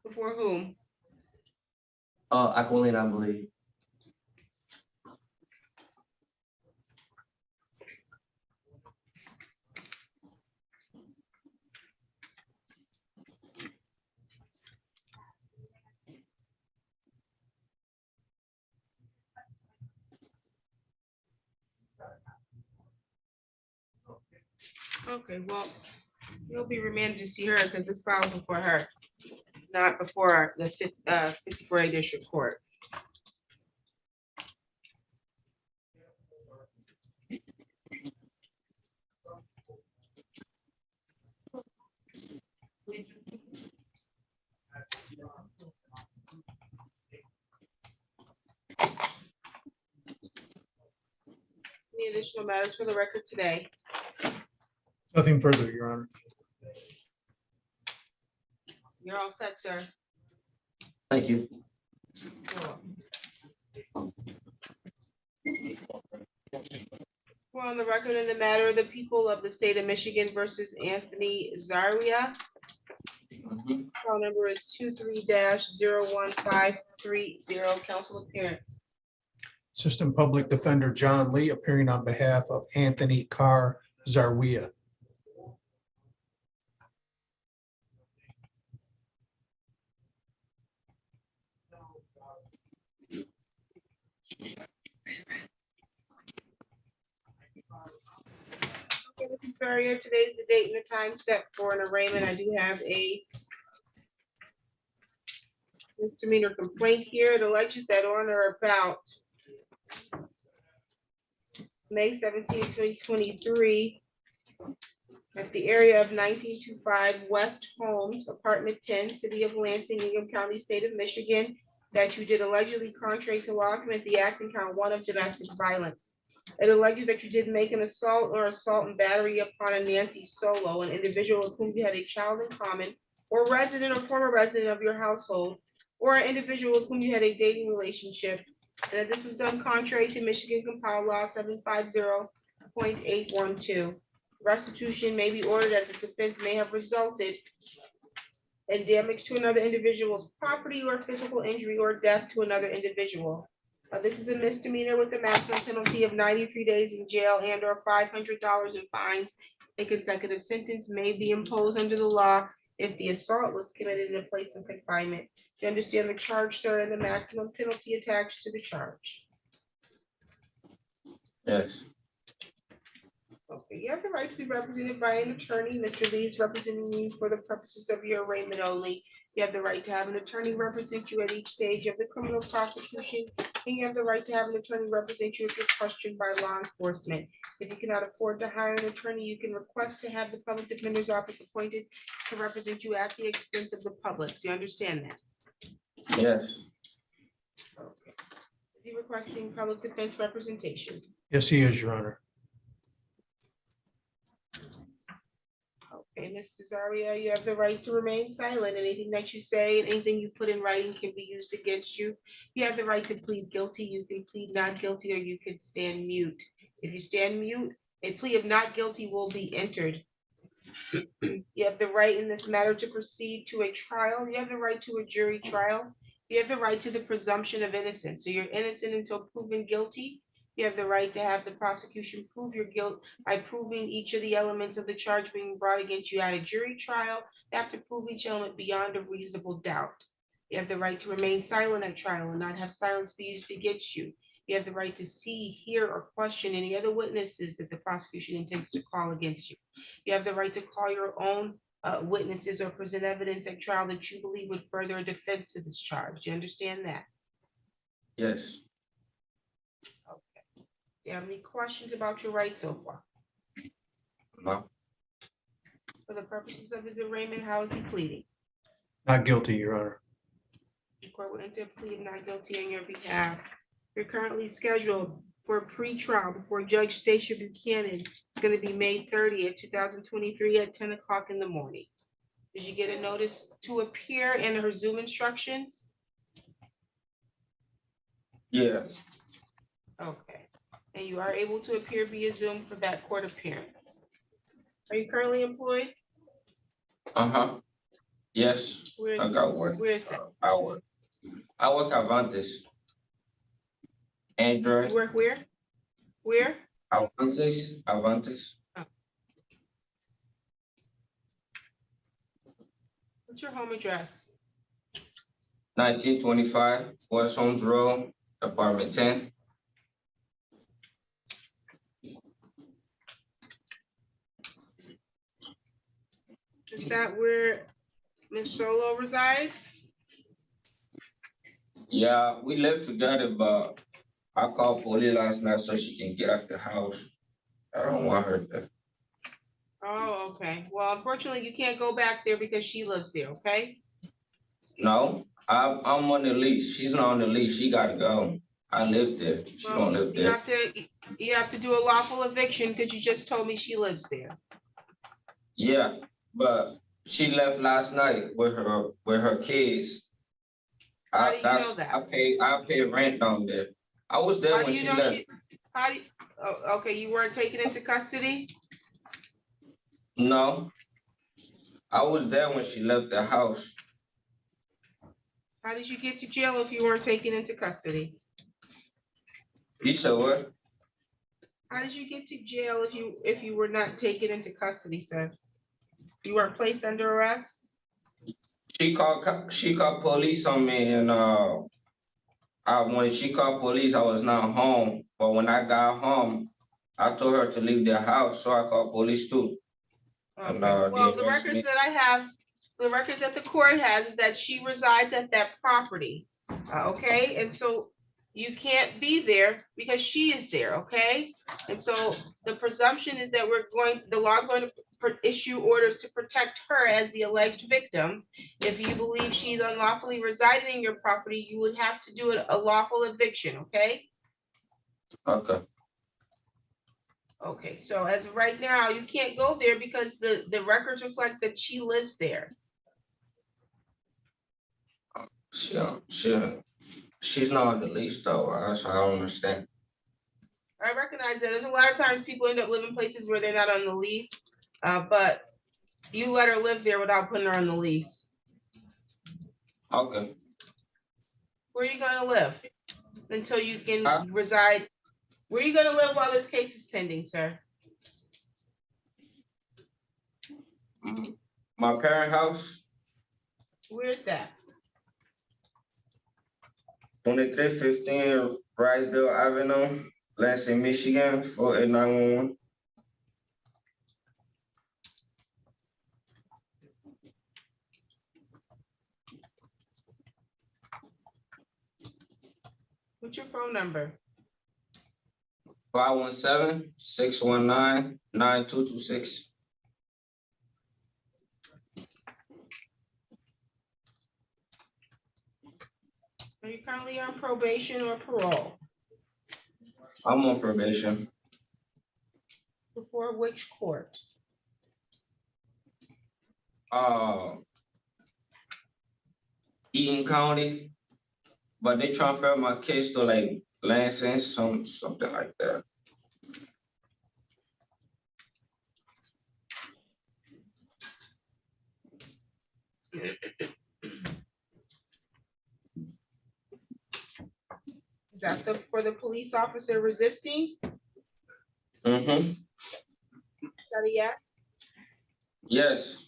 Speaker 1: Before whom?
Speaker 7: Aquilina, I believe.
Speaker 1: Okay, well, you'll be remanded to see her because this file's before her, not before the 54A District Court. Any additional matters for the record today?
Speaker 2: Nothing further, Your Honor.
Speaker 1: You're all set, sir.
Speaker 7: Thank you.
Speaker 1: We're on the record in the matter of the people of the state of Michigan versus Anthony Zaria. File number is 23-01530. Council appearance.
Speaker 2: Assistant Public Defender John Lee appearing on behalf of Anthony Carr Zaria.
Speaker 1: Okay, Mrs. Zaria, today's the date and the time set for an arraignment. I do have a misdemeanor complaint here. It alleges that on or about May 17, 2023, at the area of 1925 West Holmes, Apartment 10, City of Lansing, Ingham County, State of Michigan, that you did allegedly contrary to law commit the act in count 1 of domestic violence. It alleges that you did make an assault or assault and battery upon a Nancy Solo, an individual with whom you had a child in common, or resident or former resident of your household, or an individual with whom you had a dating relationship, and that this was done contrary to Michigan Compiled Law 750.812. Restitution may be ordered as this offense may have resulted and damage to another individual's property or physical injury or death to another individual. This is a misdemeanor with a maximum penalty of 93 days in jail and or $500 in fines. A consecutive sentence may be imposed under the law if the assault was committed in a place of confinement. Do you understand the charge, sir, and the maximum penalty attached to the charge?
Speaker 7: Yes.
Speaker 1: Okay, you have the right to be represented by an attorney. Mr. Lee is representing you for the purposes of your arraignment only. You have the right to have an attorney represent you at each stage of the criminal prosecution, and you have the right to have an attorney represent you if you're questioned by law enforcement. If you cannot afford to hire an attorney, you can request to have the public defender's office appointed to represent you at the expense of the public. Do you understand that?
Speaker 7: Yes.
Speaker 1: Okay. Is he requesting public defense representation?
Speaker 2: Yes, he is, Your Honor.
Speaker 1: Okay, Ms. Cesario, you have the right to remain silent. Anything that you say and anything you put in writing can be used against you. You have the right to plead guilty. You can plead not guilty, or you can stand mute. If you stand mute, a plea of not guilty will be entered. You have the right in this matter to proceed to a trial. You have the right to a jury trial. You have the right to the presumption of innocence. So you're innocent until proven guilty. You have the right to have the prosecution prove your guilt by proving each of the elements of the charge being brought against you at a jury trial. You have to prove each element beyond a reasonable doubt. You have the right to remain silent at trial and not have silence be used against you. You have the right to see, hear, or question any other witnesses that the prosecution intends to call against you. You have the right to call your own witnesses or present evidence at trial that you believe would further a defense to this charge. Do you understand that?
Speaker 7: Yes.
Speaker 1: Do you have any questions about your rights so far?
Speaker 7: No.
Speaker 1: For the purposes of his arraignment, how is he pleading?
Speaker 2: Not guilty, Your Honor.
Speaker 1: The court will enter a plea of not guilty on your behalf. You're currently scheduled for a pre-trial before Judge Stacia Buchanan. It's going to be May 30th, 2023 at 10 o'clock in the morning. Did you get a notice to appear and her Zoom instructions?
Speaker 7: Yes.
Speaker 1: Okay. And you are able to appear via Zoom for that court appearance. Are you currently employed?
Speaker 7: Uh-huh. Yes.
Speaker 1: Where
Speaker 7: I got work.
Speaker 1: where is that?
Speaker 7: I work at Vantage. Android.
Speaker 1: You work where? Where?
Speaker 7: Avantis.
Speaker 1: What's your home address?
Speaker 7: 1925 West Holmes Road, apartment 10.
Speaker 1: Is that where Ms. Solo resides?
Speaker 7: Yeah, we live together, but I called police last night so she can get out the house. I don't want her there.
Speaker 1: Oh, okay. Well, unfortunately, you can't go back there because she lives there, okay?
Speaker 7: No, I'm on the lease. She's not on the lease. She gotta go. I live there. She
Speaker 1: Well,
Speaker 7: don't live
Speaker 1: you
Speaker 7: there.
Speaker 1: have to do a lawful eviction because you just told me she lives there.
Speaker 7: Yeah, but she left last night with her kids.
Speaker 1: How do you know that?
Speaker 7: I pay rent down there. I was there
Speaker 1: How do
Speaker 7: when
Speaker 1: you
Speaker 7: she
Speaker 1: know
Speaker 7: left.
Speaker 1: how do you, oh, okay, you weren't taken into custody?
Speaker 7: No, I was there when she left the house.
Speaker 1: How did you get to jail if you weren't taken into custody?
Speaker 7: You said what?
Speaker 1: How did you get to jail if you were not taken into custody, sir? You weren't placed under arrest?
Speaker 7: She called police on me, and when she called police, I was not home. But when I got home, I told her to leave the house, so I called police too.
Speaker 1: Okay.
Speaker 7: And,
Speaker 1: Well,
Speaker 7: they
Speaker 1: the
Speaker 7: arrested
Speaker 1: records
Speaker 7: me.
Speaker 1: that I have, the records that the court has is that she resides at that property. Okay, and so you can't be there because she is there, okay? And so the presumption is that the law is going to issue orders to protect her as the alleged victim. If you believe she's unlawfully residing in your property, you would have to do a lawful eviction, okay?
Speaker 7: Okay.
Speaker 1: Okay, so as of right now, you can't go there because the records reflect that she lives there.
Speaker 7: She's not on the lease though. That's why I don't understand.
Speaker 1: I recognize that there's a lot of times people end up living places where they're not on the lease, but you let her live there without putting her on the lease.
Speaker 7: Okay.
Speaker 1: Where are you gonna live until you
Speaker 7: Huh?
Speaker 1: can reside? Where are you gonna live while this case is pending, sir?
Speaker 7: My parent house,
Speaker 1: Where is that?
Speaker 7: 2315 Rydell Avenue, Lansing, Michigan, 48911.
Speaker 1: What's your phone number?
Speaker 7: 517-619-9226.
Speaker 1: Are you currently on probation or parole?
Speaker 7: I'm on probation.
Speaker 1: Before which court?
Speaker 7: Eaton County, but they transferred my case to like Lansing, something like that.
Speaker 1: Is that for the police officer resisting?
Speaker 7: Mm-hmm.
Speaker 1: Is that a yes?
Speaker 7: Yes.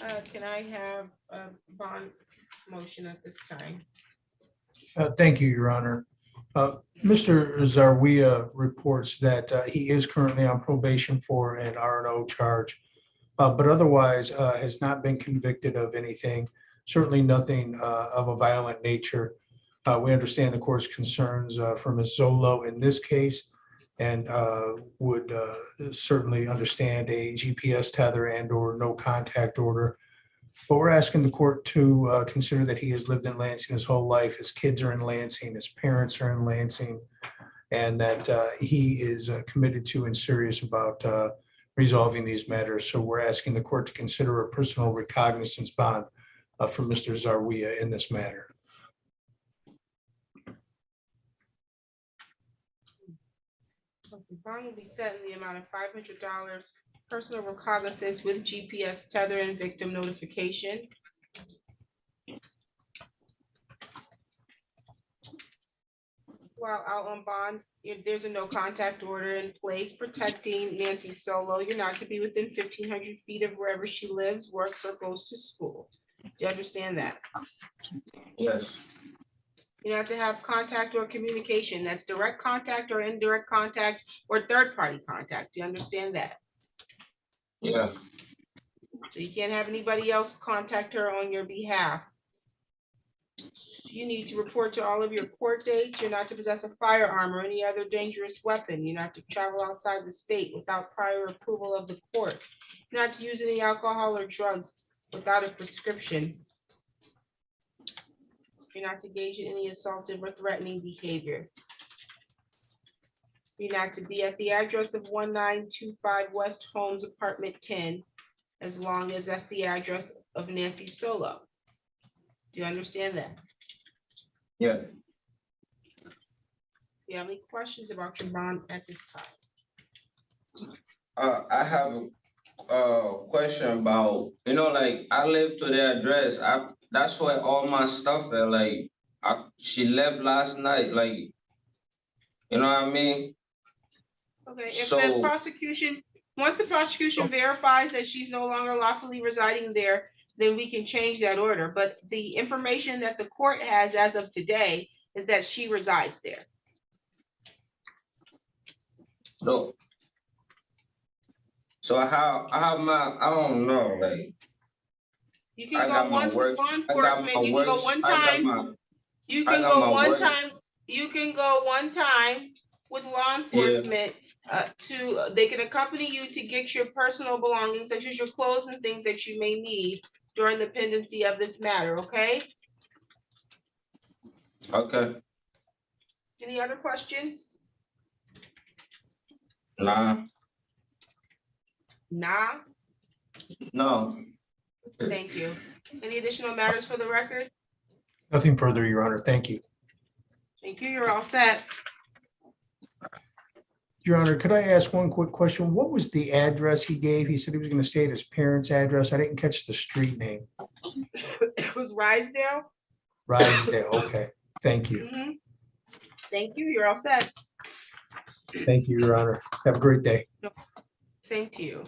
Speaker 1: Okay. Can I have a bond motion at this time?
Speaker 2: Thank you, Your Honor. Mr. Zarwia reports that he is currently on probation for an R&O charge, but otherwise has not been convicted of anything, certainly nothing of a violent nature. We understand the court's concerns for Ms. Zolo in this case and would certainly understand a GPS tether and/or no contact order. But we're asking the court to consider that he has lived in Lansing his whole life. His kids are in Lansing, his parents are in Lansing, and that he is committed to and serious about resolving these matters. So we're asking the court to consider a personal recognizance bond for Mr. Zarwia in this matter.
Speaker 1: The bond will be set in the amount of $500, personal recognizance with GPS tether and victim notification. While out on bond, if there's a no contact order in place protecting Nancy Solo, you're not to be within 1,500 feet of wherever she lives, works, or goes to school. Do you understand that?
Speaker 7: Yes.
Speaker 1: You have to have contact or communication. That's direct contact or indirect contact or third-party contact. Do you understand that?
Speaker 7: Yeah.
Speaker 1: So you can't have anybody else contact her on your behalf. You need to report to all of your court dates. You're not to possess a firearm or any other dangerous weapon. You're not to travel outside the state without prior approval of the court. You're not to use any alcohol or drugs without a prescription. You're not to engage in any assaultive or threatening behavior. You're not to be at the address of 1925 West Holmes, apartment 10, as long as that's the address of Nancy Solo. Do you understand that?
Speaker 7: Yeah.
Speaker 1: Do you have any questions about your bond at this time?
Speaker 7: I have a question about, like I live to the address. That's where all my stuff is. Like she left last night. Like, you know what I mean?
Speaker 1: Okay, if
Speaker 7: So-
Speaker 1: the prosecution, once the prosecution verifies that she's no longer lawfully residing there, then we can change that order. But the information that the court has as of today is that she resides there.
Speaker 7: So how I don't know, like
Speaker 1: You
Speaker 7: I
Speaker 1: can
Speaker 7: got
Speaker 1: go
Speaker 7: my
Speaker 1: once
Speaker 7: work-
Speaker 1: with law
Speaker 7: I got
Speaker 1: enforcement,
Speaker 7: my
Speaker 1: you can go
Speaker 7: works,
Speaker 1: one
Speaker 7: I got
Speaker 1: time,
Speaker 7: my-
Speaker 1: you
Speaker 7: I
Speaker 1: can
Speaker 7: got
Speaker 1: go
Speaker 7: my
Speaker 1: one
Speaker 7: work.
Speaker 1: time, you can go one time with law enforcement. They can accompany you to get your personal belongings, such as your clothes and things that you may need during the pendency of this matter, okay?
Speaker 7: Okay,
Speaker 1: Any other questions?
Speaker 7: nah,
Speaker 1: Nah,
Speaker 7: no.
Speaker 1: thank you. Any additional matters for the record?
Speaker 2: Nothing further, Your Honor. Thank you.
Speaker 1: Thank you, you're all set.
Speaker 2: Your Honor, could I ask one quick question? What was the address he gave? He said he was going to stay at his parents' address. I didn't catch the street name.
Speaker 1: It was Rysdale?
Speaker 2: Rydesdale. Okay. Thank you.
Speaker 1: Mhm. Thank you, you're all set.
Speaker 2: Thank you, Your Honor. Have a great day.
Speaker 1: Same to you.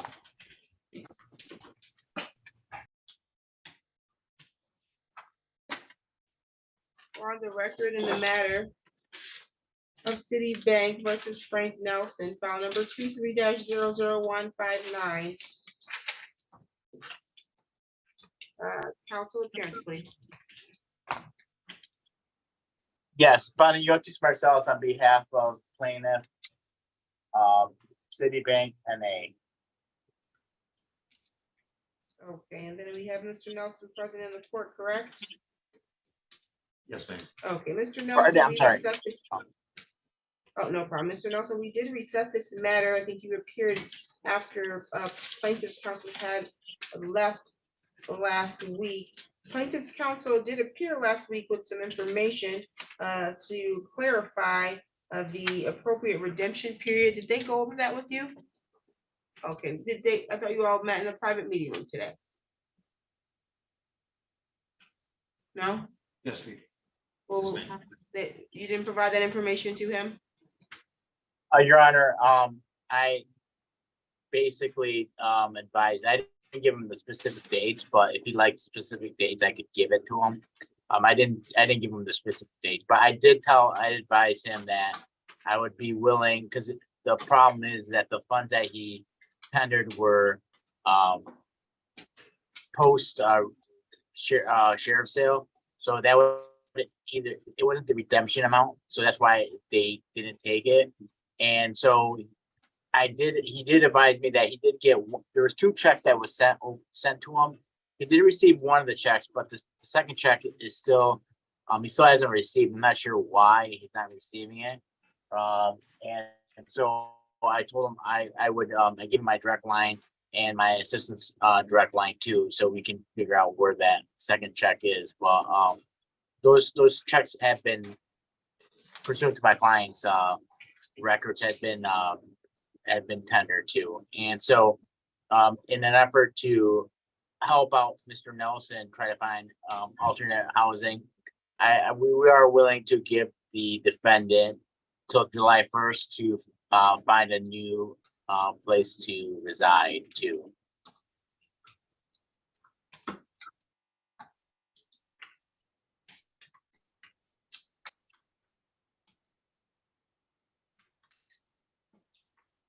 Speaker 1: On the record in the matter of Citibank versus Frank Nelson, file number 23-00159. Counsel appearance, please.
Speaker 8: Yes, Bonayotis Marcellus on behalf of plaintiff, Citibank NA.
Speaker 1: Okay, and then we have Mr. Nelson present in the court, correct?
Speaker 9: Yes, ma'am.
Speaker 1: Okay, Mr. Nelson.
Speaker 8: I'm
Speaker 1: we
Speaker 8: sorry.
Speaker 1: reset this- Oh, no problem. Mr. Nelson, we did reset this matter. I think you appeared after plaintiff's counsel had left last week. Plaintiff's counsel did appear last week with some information to clarify the appropriate redemption period. Did they go over that with you? Okay, did they? I thought you all met in a private meeting room today. No?
Speaker 9: Yes, we.
Speaker 1: Well,
Speaker 9: ma'am.
Speaker 1: you didn't provide that information to him?
Speaker 8: Your Honor, I basically advised, I didn't give him the specific dates, but if he liked specific dates, I could give it to him. I didn't give him the specific dates, but I advised him that I would be willing, because the problem is that the funds that he tendered were post sheriff sale. So that would it wasn't the redemption amount. So that's why they didn't take it. And so he did advise me that he did get, there was 2 checks that was sent to him. He did receive one of the checks, but the second check is still, he still hasn't received. I'm not sure why he's not receiving it. And so I told him I would, I gave him my direct line and my assistant's direct line too, so we can figure out where that second check is. But those checks have been pursuant to my client's records had been tendered to. And so in an effort to help out Mr. Nelson, try to find alternate housing, we are willing to give the defendant till July 1st to find a new place to reside to.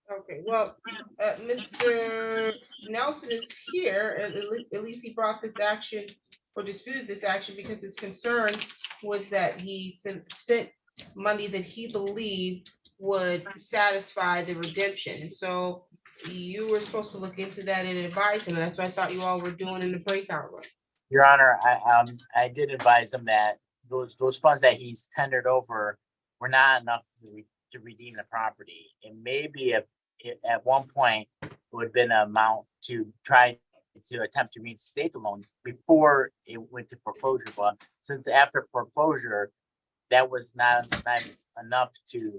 Speaker 1: Okay, well, Mr. Nelson is here, at least he brought this action or disputed this action because his concern was that he sent money that he believed would satisfy the redemption. And so you were supposed to look into that and advise him. That's what I thought you all were doing in the breakout room.
Speaker 8: Your Honor, I did advise him that those funds that he's tendered over were not enough to redeem the property. And maybe if at one point it would have been an amount to try to attempt to reinstate the loan before it went to foreclosure. But since after foreclosure, that was not enough to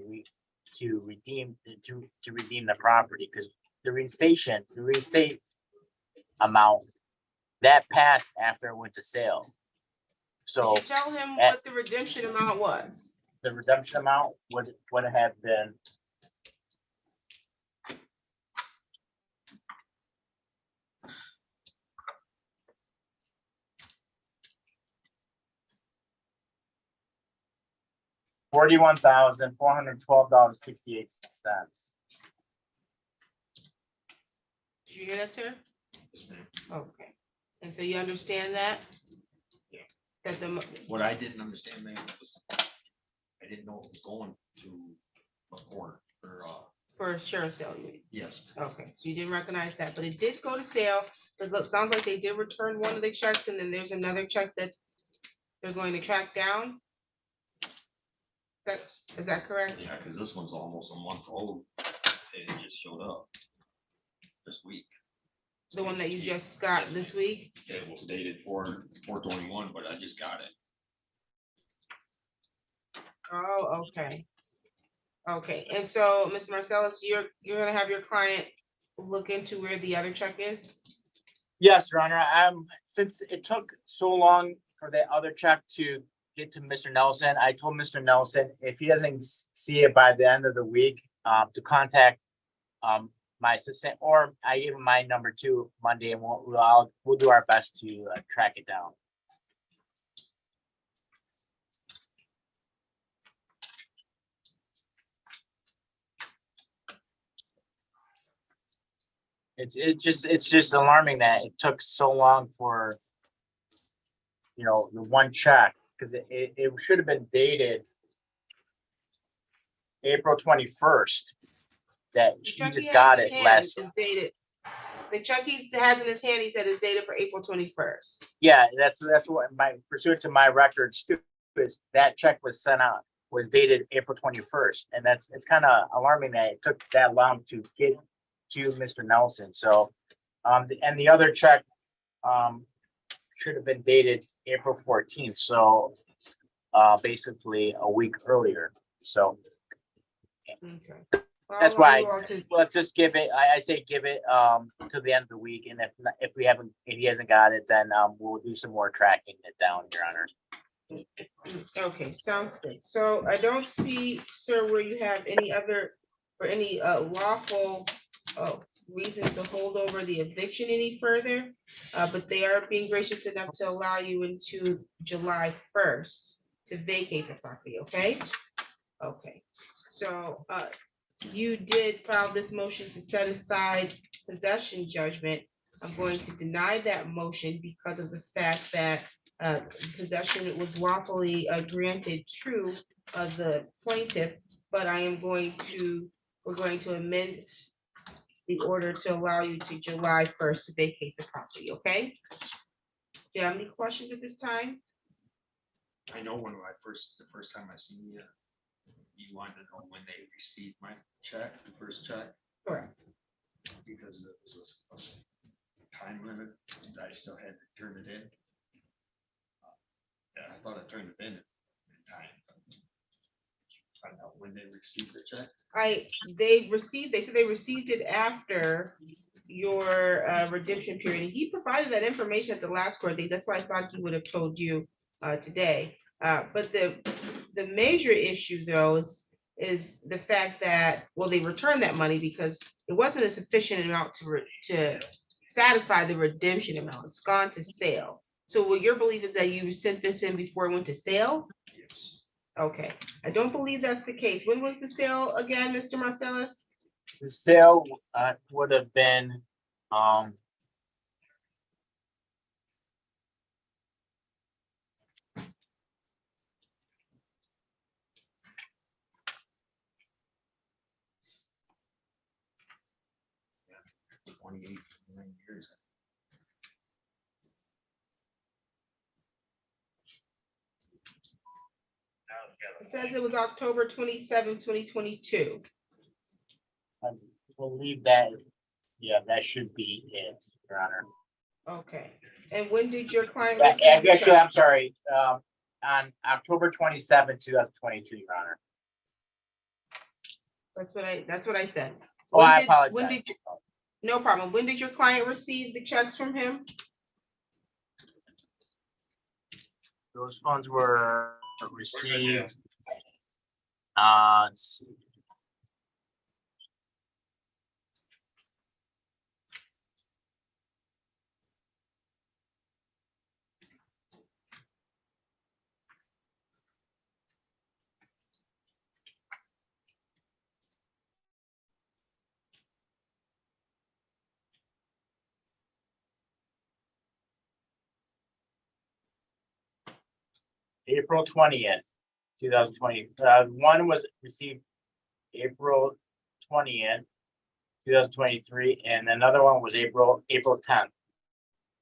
Speaker 8: redeem the property, because the reinstate amount that passed after it went to sale. So
Speaker 1: Did you tell him what the redemption amount was?
Speaker 8: the redemption amount would have been $41,412.68.
Speaker 1: Did you hear that, sir?
Speaker 9: Yes, ma'am.
Speaker 1: Okay, and so you understand that?
Speaker 9: Yeah.
Speaker 1: That the,
Speaker 9: What I didn't understand, ma'am, was I I didn't know it was going to a court or,
Speaker 1: For a sheriff's sale, you mean?
Speaker 9: yes.
Speaker 1: Okay, so you didn't recognize that, but it did go to sale. Sounds like they did return one of the checks, and then there's another check that they're going to track down. Is that correct?
Speaker 9: Yeah, because this one's almost a month old. And it just showed up this week.
Speaker 1: The one that you just got this week?
Speaker 9: It was dated 4/21, but I just got it.
Speaker 1: Oh, okay. Okay, and so, Mr. Marcellus, you're gonna have your client look into where the other check is?
Speaker 8: Yes, Your Honor, since it took so long for the other check to get to Mr. Nelson, I told Mr. Nelson, if he doesn't see it by the end of the week, to contact my assistant, or I gave him my number too Monday, and we'll do our best to track it down. It's just alarming that it took so long for, you know, the one check, because it should have been dated April 21st. That
Speaker 1: The
Speaker 8: he
Speaker 1: check he
Speaker 8: just
Speaker 1: has
Speaker 8: got
Speaker 1: in his
Speaker 8: it
Speaker 1: hand
Speaker 8: last.
Speaker 1: is dated. The check he has in his hand, he said is dated for April 21st.
Speaker 8: Yeah, that's what my pursuant to my records too, is that check was sent out, was dated April 21st. And it's kind of alarming that it took that long to get to Mr. Nelson. So, and the other check, should have been dated April 14th. So, basically a week earlier. So
Speaker 1: Okay. Well,
Speaker 8: that's
Speaker 1: I'll allow
Speaker 8: why,
Speaker 1: you all to-
Speaker 8: let's just give it, I say give it, to the end of the week. And if he hasn't got it, then, we'll do some more tracking it down, Your Honor.
Speaker 1: Okay, sounds good. So I don't see, sir, where you have any other, or any lawful reason to hold over the eviction any further. But they are being gracious enough to allow you into July 1st to vacate the property, okay? Okay, so you did file this motion to set aside possession judgment. I'm going to deny that motion because of the fact that possession was lawfully granted to the plaintiff, but we're going to amend the order to allow you to July 1st to vacate the property, okay? Do you have any questions at this time?
Speaker 9: I know when the first time I seen you, you wanted to know when they received my check, the first check,
Speaker 1: Correct.
Speaker 9: because it was a time limit, I still had to turn it in. Yeah, I thought I turned it in time. Find out when they received the check.
Speaker 1: They said they received it after your redemption period. And he provided that information at the last court date. That's why I thought he would have told you today. But the major issue though is the fact that, well, they returned that money because it wasn't a sufficient amount to satisfy the redemption amount. It's gone to sale. So what your belief is that you sent this in before it went to sale?
Speaker 9: Yes.
Speaker 1: Okay, I don't believe that's the case. When was the sale again, Mr. Marcellus?
Speaker 8: The sale would have been,
Speaker 9: Yeah, 28, 29 years.
Speaker 1: It says it was October 27, 2022.
Speaker 8: I believe that, yeah, that should be it, Your Honor.
Speaker 1: Okay, and when did your client receive the
Speaker 8: Actually,
Speaker 1: check?
Speaker 8: I'm sorry, on October 27, 2022, Your Honor.
Speaker 1: That's what I said.
Speaker 8: Oh,
Speaker 1: When
Speaker 8: I
Speaker 1: did-
Speaker 8: apologize.
Speaker 1: when did you- No problem. When did your client receive the checks from him?
Speaker 8: Those funds were received. Let's see. April 20th. 2020. One was received April 20th, 2023, and another one was April 10th,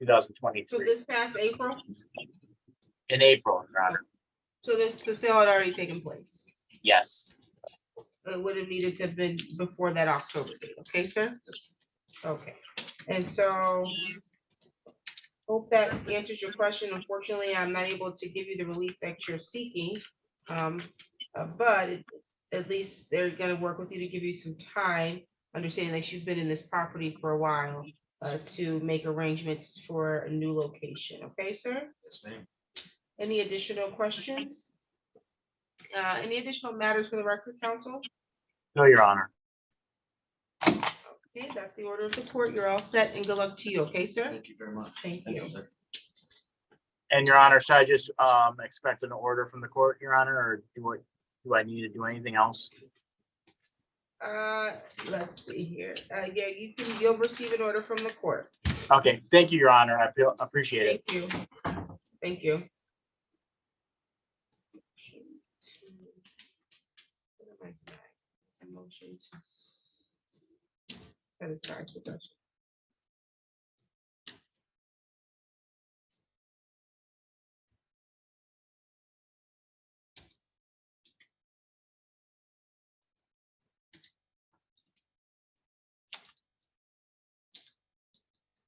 Speaker 1: So
Speaker 8: 2023.
Speaker 1: this past April,
Speaker 8: In April, Your Honor.
Speaker 1: so the sale had already taken place.
Speaker 8: Yes.
Speaker 1: It would have needed to have been before that October date, okay, sir? Okay, and so hope that answers your question. Unfortunately, I'm not able to give you the relief that you're seeking. But at least they're gonna work with you to give you some time, understanding that you've been in this property for a while, to make arrangements for a new location, okay, sir?
Speaker 9: Yes, ma'am.
Speaker 1: Any additional questions? Any additional matters for the record, counsel?
Speaker 8: No, Your Honor.
Speaker 1: Okay, that's the order of the court. You're all set and good luck to you, okay, sir?
Speaker 9: Thank you very much.
Speaker 1: Thank
Speaker 9: Thank
Speaker 1: you.
Speaker 9: you, sir.
Speaker 8: And Your Honor, should I just expect an order from the court, Your Honor, or do I need to do anything else?
Speaker 1: Let's see here. Yeah, you'll receive an order from the court.
Speaker 8: Okay, thank you, Your Honor. I appreciate it.
Speaker 1: Thank you. Thank you. Motion to set aside production.